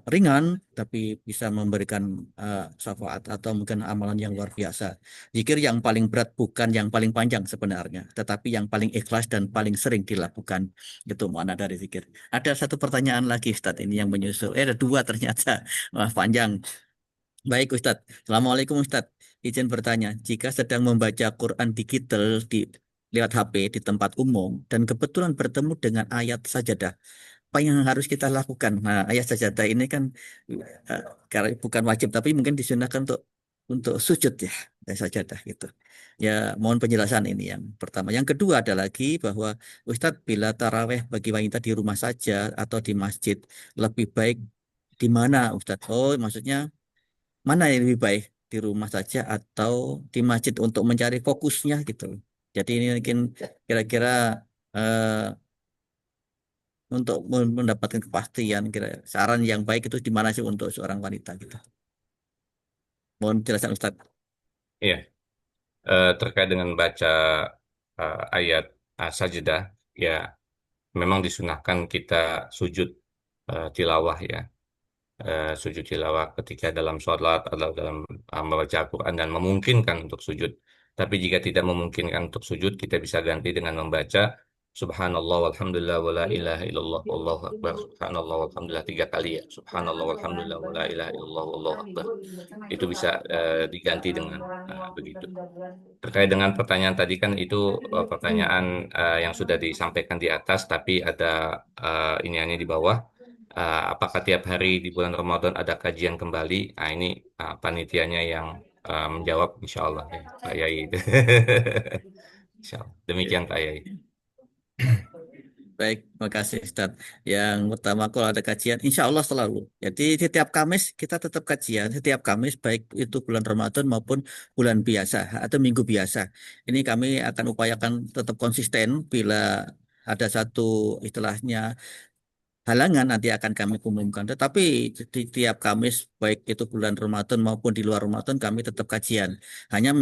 ringan tapi bisa memberikan syafaat atau mungkin amalan yang luar biasa. Zikir yang paling berat bukan yang paling panjang sebenarnya, tetapi yang paling ikhlas dan paling sering dilakukan. Itu mana dari zikir. Ada satu pertanyaan lagi Ustadz ini yang menyusul. Ada dua ternyata. Wah, panjang. Baik Ustadz. Assalamualaikum Ustadz. Izin bertanya, jika sedang membaca Quran digital lewat HP di tempat umum dan kebetulan bertemu dengan ayat sajadah, apa yang harus kita lakukan? Nah, ayat sajadah ini kan karena bukan wajib, tapi mungkin disunahkan untuk sujud ya, ayat sajadah gitu. Ya, mohon penjelasan ini yang pertama. Yang kedua ada lagi bahwa Ustadz, bila taraweh bagi wanita di rumah saja atau di masjid, lebih baik di mana Ustadz? Oh, maksudnya mana yang lebih baik, di rumah saja atau di masjid untuk mencari fokusnya gitu. Jadi ini mungkin kira-kira eh, untuk mendapatkan kepastian, kira saran yang baik itu di mana sih untuk seorang wanita gitu. Mohon penjelasan Ustaz. Iya, terkait dengan baca ayat sajdah, ya memang disunahkan kita sujud tilawah ya. Sujud tilawah ketika dalam sholat atau dalam membaca Al-Quran dan memungkinkan untuk sujud. Tapi jika tidak memungkinkan untuk sujud, kita bisa ganti dengan membaca Subhanallah walhamdulillah wa la ilaha illallah wallahu akbar. Subhanallah walhamdulillah 3 kali ya. Subhanallah walhamdulillah wa la ilaha illallah wallahu akbar. Itu bisa diganti dengan begitu. Terkait dengan pertanyaan tadi kan itu pertanyaan yang sudah disampaikan di atas, tapi ada iniannya di bawah. Apakah tiap hari di bulan Ramadan ada kajian kembali? Nah, ini panitianya yang menjawab, insya Allah ya, Pak Yai. Insya Allah. Demikian Pak Yai. Baik, terima kasih Ustaz. Yang pertama kalau ada kajian, insya Allah selalu. Jadi setiap Kamis kita tetap kajian, setiap Kamis baik itu bulan Ramadan maupun bulan biasa atau minggu biasa. Ini kami akan upayakan tetap konsisten bila ada satu istilahnya halangan nanti akan kami umumkan. Tetapi di tiap Kamis, baik itu bulan Ramadan maupun di luar Ramadan, kami tetap kajian. Hanya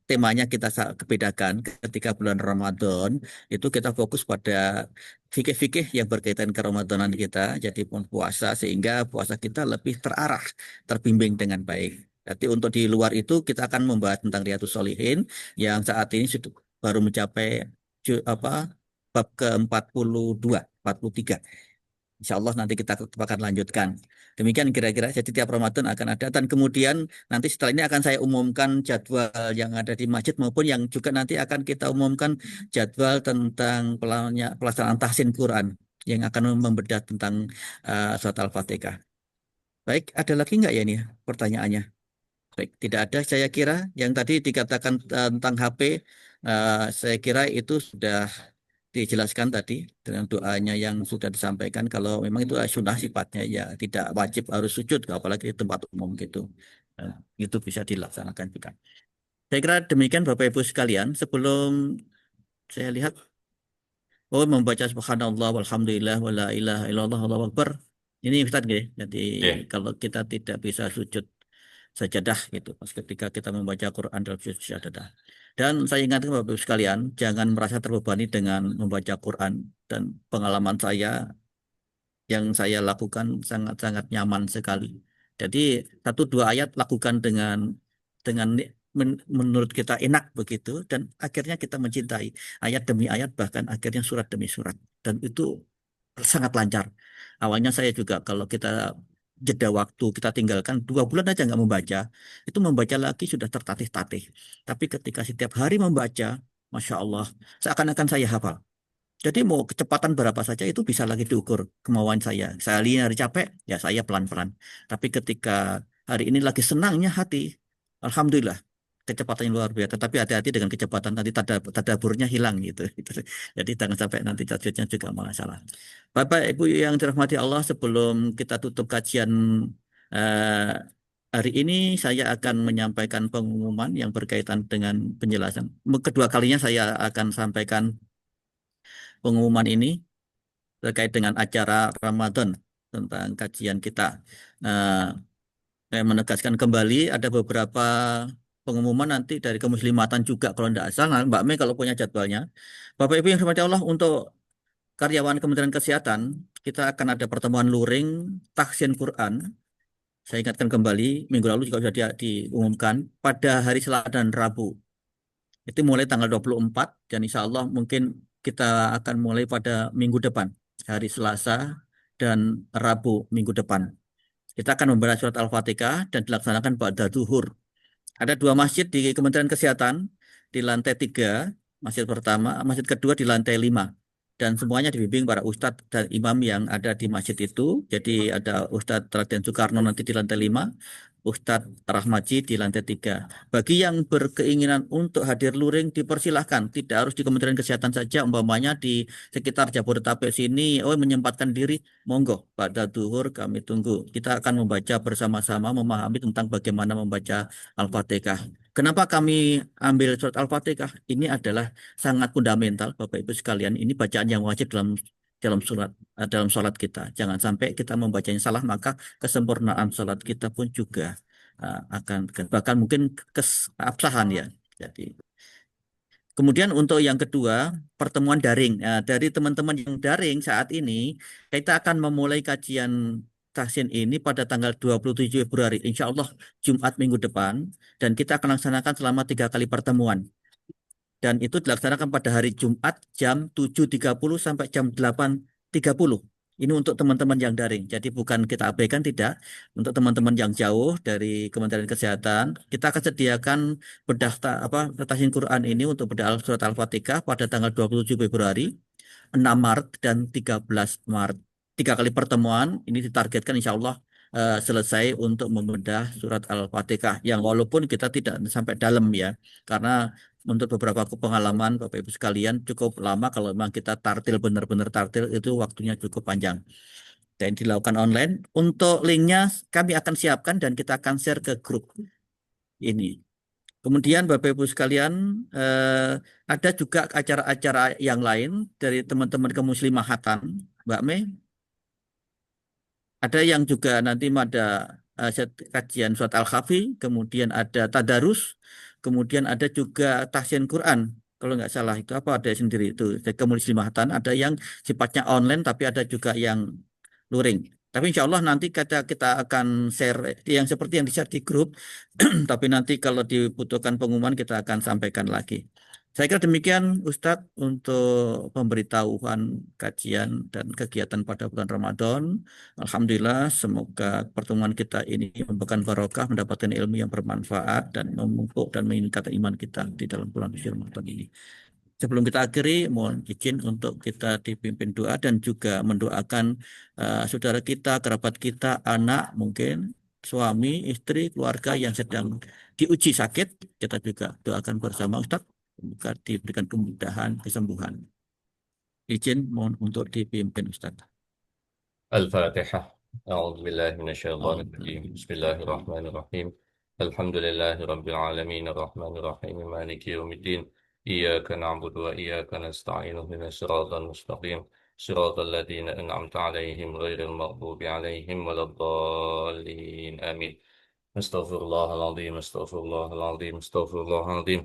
temanya kita bedakan. Ketika bulan Ramadan, itu kita fokus pada fikih-fikih yang berkaitan ke Ramadanan kita, jadi pun puasa, sehingga puasa kita lebih terarah, terbimbing dengan baik. Jadi untuk di luar itu kita akan membahas tentang Riyadhus Shalihin yang saat ini sudah baru mencapai apa bab ke-42, 43. Insya Allah nanti kita akan lanjutkan. Demikian kira-kira. Jadi tiap Ramadan akan ada. Dan kemudian nanti setelah ini akan saya umumkan jadwal yang ada di masjid maupun yang juga nanti akan kita umumkan jadwal tentang pelaksanaan tahsin Quran yang akan membedah tentang surat Al-Fatihah. Baik, ada lagi nggak ya ini pertanyaannya? Baik, tidak ada. Saya kira yang tadi dikatakan tentang HP, saya kira itu sudah dijelaskan tadi dengan doanya yang sudah disampaikan. Kalau memang itu sunnah sifatnya, ya tidak wajib harus sujud, apalagi di tempat umum gitu. Nah, itu bisa dilaksanakan juga. Saya kira demikian Bapak Ibu sekalian. Sebelum saya lihat, oh membaca subhanallah walhamdulillah wala ilaha illallah Allahu akbar. Ini Ustaz gitu. Jadi Ya. kalau kita tidak bisa sujud sajadah gitu pas ketika kita membaca Quran dalam sujud sajadah. Dan saya ingatkan Bapak Ibu sekalian, jangan merasa terbebani dengan membaca Quran, dan pengalaman saya yang saya lakukan sangat-sangat nyaman sekali. Jadi satu dua ayat lakukan dengan menurut kita enak begitu, dan akhirnya kita mencintai ayat demi ayat, bahkan akhirnya surat demi surat, dan itu sangat lancar. Awalnya saya juga kalau kita jeda waktu kita tinggalkan 2 bulan aja nggak membaca, itu membaca lagi sudah tertatih-tatih. Tapi ketika setiap hari membaca, Masya Allah, seakan-akan saya hafal. Jadi mau kecepatan berapa saja itu bisa lagi diukur kemauan saya. Saya hari capek, ya saya pelan-pelan. Tapi ketika hari ini lagi senangnya hati, Alhamdulillah, kecepatannya luar biasa. Tapi hati-hati dengan kecepatan, nanti tadaburnya hilang gitu. Jadi jangan sampai nanti tajwidnya juga masalah. Bapak Ibu yang dirahmati Allah, sebelum kita tutup kajian eh, hari ini, saya akan menyampaikan pengumuman yang berkaitan dengan penjelasan. Kedua kalinya saya akan sampaikan pengumuman ini terkait dengan acara Ramadan tentang kajian kita. Nah, saya menegaskan kembali ada beberapa pengumuman nanti dari kemuslimatan juga kalau tidak salah. Mbak Mei kalau punya jadwalnya. Bapak Ibu yang dirahmati Allah, untuk karyawan Kementerian Kesehatan, kita akan ada pertemuan luring tahsin Quran. Saya ingatkan kembali, minggu lalu juga sudah diumumkan pada hari Selasa dan Rabu. Itu mulai tanggal 24 dan insya Allah mungkin kita akan mulai pada minggu depan, hari Selasa dan Rabu minggu depan. Kita akan membaca surat Al-Fatihah dan dilaksanakan pada zuhur. Ada 2 masjid di Kementerian Kesehatan, di lantai 3, masjid pertama, masjid kedua di lantai 5. Dan semuanya dibimbing para ustadz dan imam yang ada di masjid itu. Jadi ada Ustadz Raden Soekarno nanti di lantai 5, Ustadz Rahmaji di lantai 3. Bagi yang berkeinginan untuk hadir luring, dipersilahkan. Tidak harus di Kementerian Kesehatan saja, umpamanya di sekitar Jabodetabek sini, oh menyempatkan diri, monggo. Pada duhur kami tunggu. Kita akan membaca bersama-sama, memahami tentang bagaimana membaca Al-Fatihah. Kenapa kami ambil surat Al-Fatihah? Ini adalah sangat fundamental, Bapak Ibu sekalian. Ini bacaan yang wajib dalam sholat kita. Jangan sampai kita membacanya salah, maka kesempurnaan sholat kita pun juga akan bahkan mungkin keabsahan ya. Jadi kemudian untuk yang kedua, pertemuan daring. Nah, dari teman-teman yang daring saat ini, kita akan memulai kajian tahsin ini pada tanggal 27 Februari, insya Allah Jumat minggu depan, dan kita akan laksanakan selama 3 kali pertemuan. Dan itu dilaksanakan pada hari Jumat jam 7.30 sampai jam 8.30. Ini untuk teman-teman yang daring. Jadi bukan kita abaikan, tidak. Untuk teman-teman yang jauh dari Kementerian Kesehatan, kita akan sediakan bedah tahsin Quran ini untuk bedah surat Al-Fatihah pada tanggal 27 Februari, 6 Maret, dan 13 Maret. 3 kali pertemuan ini ditargetkan insya Allah selesai untuk membedah surat Al-Fatihah. Yang walaupun kita tidak sampai dalam ya, karena untuk beberapa pengalaman Bapak Ibu sekalian cukup lama kalau memang kita tartil, benar-benar tartil itu waktunya cukup panjang. Dan dilakukan online. Untuk linknya kami akan siapkan dan kita akan share ke grup ini. Kemudian Bapak Ibu sekalian, ada juga acara-acara yang lain dari teman-teman kemuslimahatan. Mbak Mei, ada yang juga nanti ada kajian surat Al-Kahfi, kemudian ada tadarus, kemudian ada juga tahsin Quran. Kalau nggak salah itu apa ada sendiri itu dari kemuslimahatan, ada yang sifatnya online tapi ada juga yang luring. Tapi insya Allah nanti kita akan share yang seperti yang di-share di grup, tapi nanti kalau dibutuhkan pengumuman kita akan sampaikan lagi. Saya kira demikian Ustadz untuk pemberitahuan kajian dan kegiatan pada bulan Ramadan. Alhamdulillah, semoga pertemuan kita ini memberikan barokah, mendapatkan ilmu yang bermanfaat dan memupuk dan meningkatkan iman kita di dalam bulan suci Ramadan ini. Sebelum kita akhiri, mohon izin untuk kita dipimpin doa dan juga mendoakan saudara kita, kerabat kita, anak mungkin, suami, istri, keluarga yang sedang diuji sakit. Kita juga doakan bersama Ustadz, semoga diberikan kemudahan, kesembuhan. Izin mohon untuk dipimpin Ustadz. الفاتحة. أعوذ بالله من الشيطان Oh, الرجيم. بسم الله الرحمن الرحيم. الحمد لله رب العالمين الرحمن الرحيم مالك يوم الدين. إياك نعبد وإياك نستعين اهدنا الصراط المستقيم صراط الذين أنعمت عليهم غير المغضوب عليهم ولا الضالين آمين. أستغفر الله العظيم أستغفر الله العظيم أستغفر الله العظيم.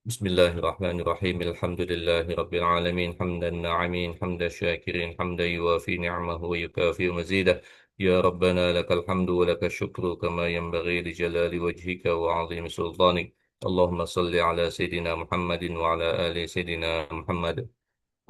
بسم الله الرحمن الرحيم. الحمد لله رب العالمين حمد الناعمين حمد الشاكرين حمدا يوافي نعمه ويكافئ مزيده. يا ربنا لك الحمد ولك الشكر كما ينبغي لجلال وجهك وعظيم سلطانك. اللهم صل على سيدنا محمد وعلى آل سيدنا محمد.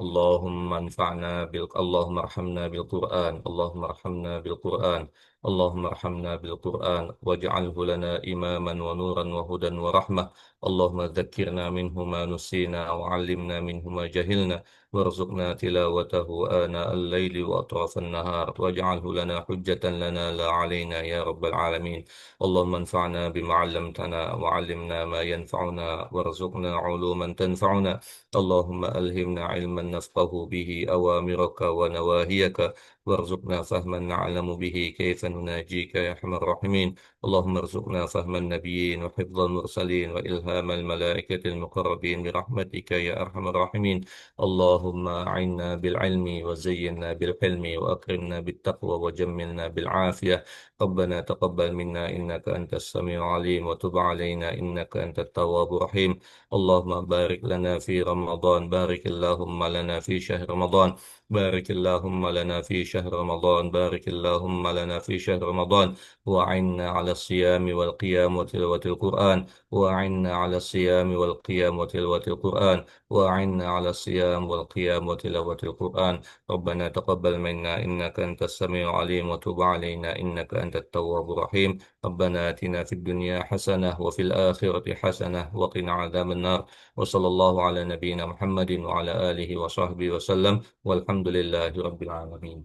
اللهم ارحمنا بالقرآن اللهم ارحمنا بالقرآن اللهم ارحمنا بالقرآن واجعله لنا إماما ونورا وهدى ورحمة. اللهم ذكرنا منه ما نسينا وعلمنا منه ما جهلنا وارزقنا تلاوته آناء الليل وأطراف النهار واجعله لنا حجة لنا لا علينا يا رب العالمين. اللهم انفعنا بما علمتنا وعلمنا ما ينفعنا وارزقنا علوما تنفعنا. اللهم ألهمنا علما نفقه به أوامرك ونواهيك وارزقنا فهما نعلم به كيف نناجيك يا أرحم الراحمين. اللهم ارزقنا فهم النبيين وحفظ المرسلين وإلهام الملائكة المقربين برحمتك يا أرحم الراحمين. اللهم أعنا بالعلم وزينا بالحلم وأكرمنا بالتقوى وجملنا بالعافية. ربنا تقبل منا إنك أنت السميع العليم وتب علينا إنك أنت التواب الرحيم. اللهم بارك لنا في رمضان بارك اللهم لنا في شهر رمضان بارك اللهم لنا في شهر رمضان بارك اللهم لنا في شهر رمضان. وأعنا على الصيام والقيام وتلاوة القرآن وأعنا على الصيام والقيام وتلاوة القرآن وأعنا على الصيام والقيام وتلاوة القرآن. ربنا تقبل منا إنك أنت السميع العليم وتب علينا إنك أنت التواب الرحيم. ربنا آتنا في الدنيا حسنة وفي الآخرة حسنة وقنا عذاب النار. وصلى الله على نبينا محمد وعلى آله وصحبه وسلم والحمد لله رب العالمين.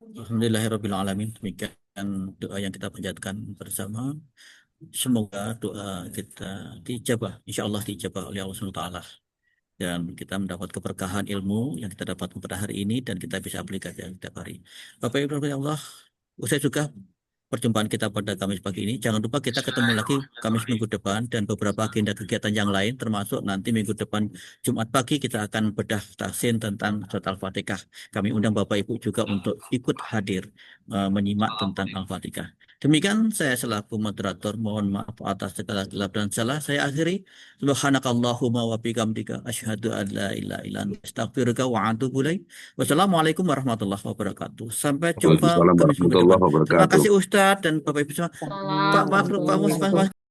Alhamdulillahirrabbilalamin. Demikian doa yang kita panjatkan bersama. Semoga doa kita dijabah, insya Allah dijabah oleh Allah SWT. Dan kita mendapat keberkahan ilmu yang kita dapat pada hari ini dan kita bisa aplikasikan setiap hari. Bapak Ibu ya Allah, usai juga perjumpaan kita pada Kamis pagi ini. Jangan lupa kita ketemu lagi Kamis minggu depan dan beberapa agenda kegiatan yang lain, termasuk nanti minggu depan Jumat pagi kita akan bedah tahsin tentang surat Al-Fatihah. Kami undang Bapak Ibu juga untuk ikut hadir menyimak tentang Al-Fatihah. Demikian saya selaku moderator mohon maaf atas segala gelap dan salah. Saya akhiri. Subhanakallahumma wa bihamdika asyhadu an la ilaha illa anta astaghfiruka wa atubu ilaik. Wassalamualaikum warahmatullahi wabarakatuh. Sampai jumpa Waalaikumsalam Kamis minggu depan. warahmatullahi Terima wabarakatuh. kasih Ustadz dan Bapak Ibu semua. Pak Salam Makhluk, Pak Mus, warahmatullahi Pak Mas.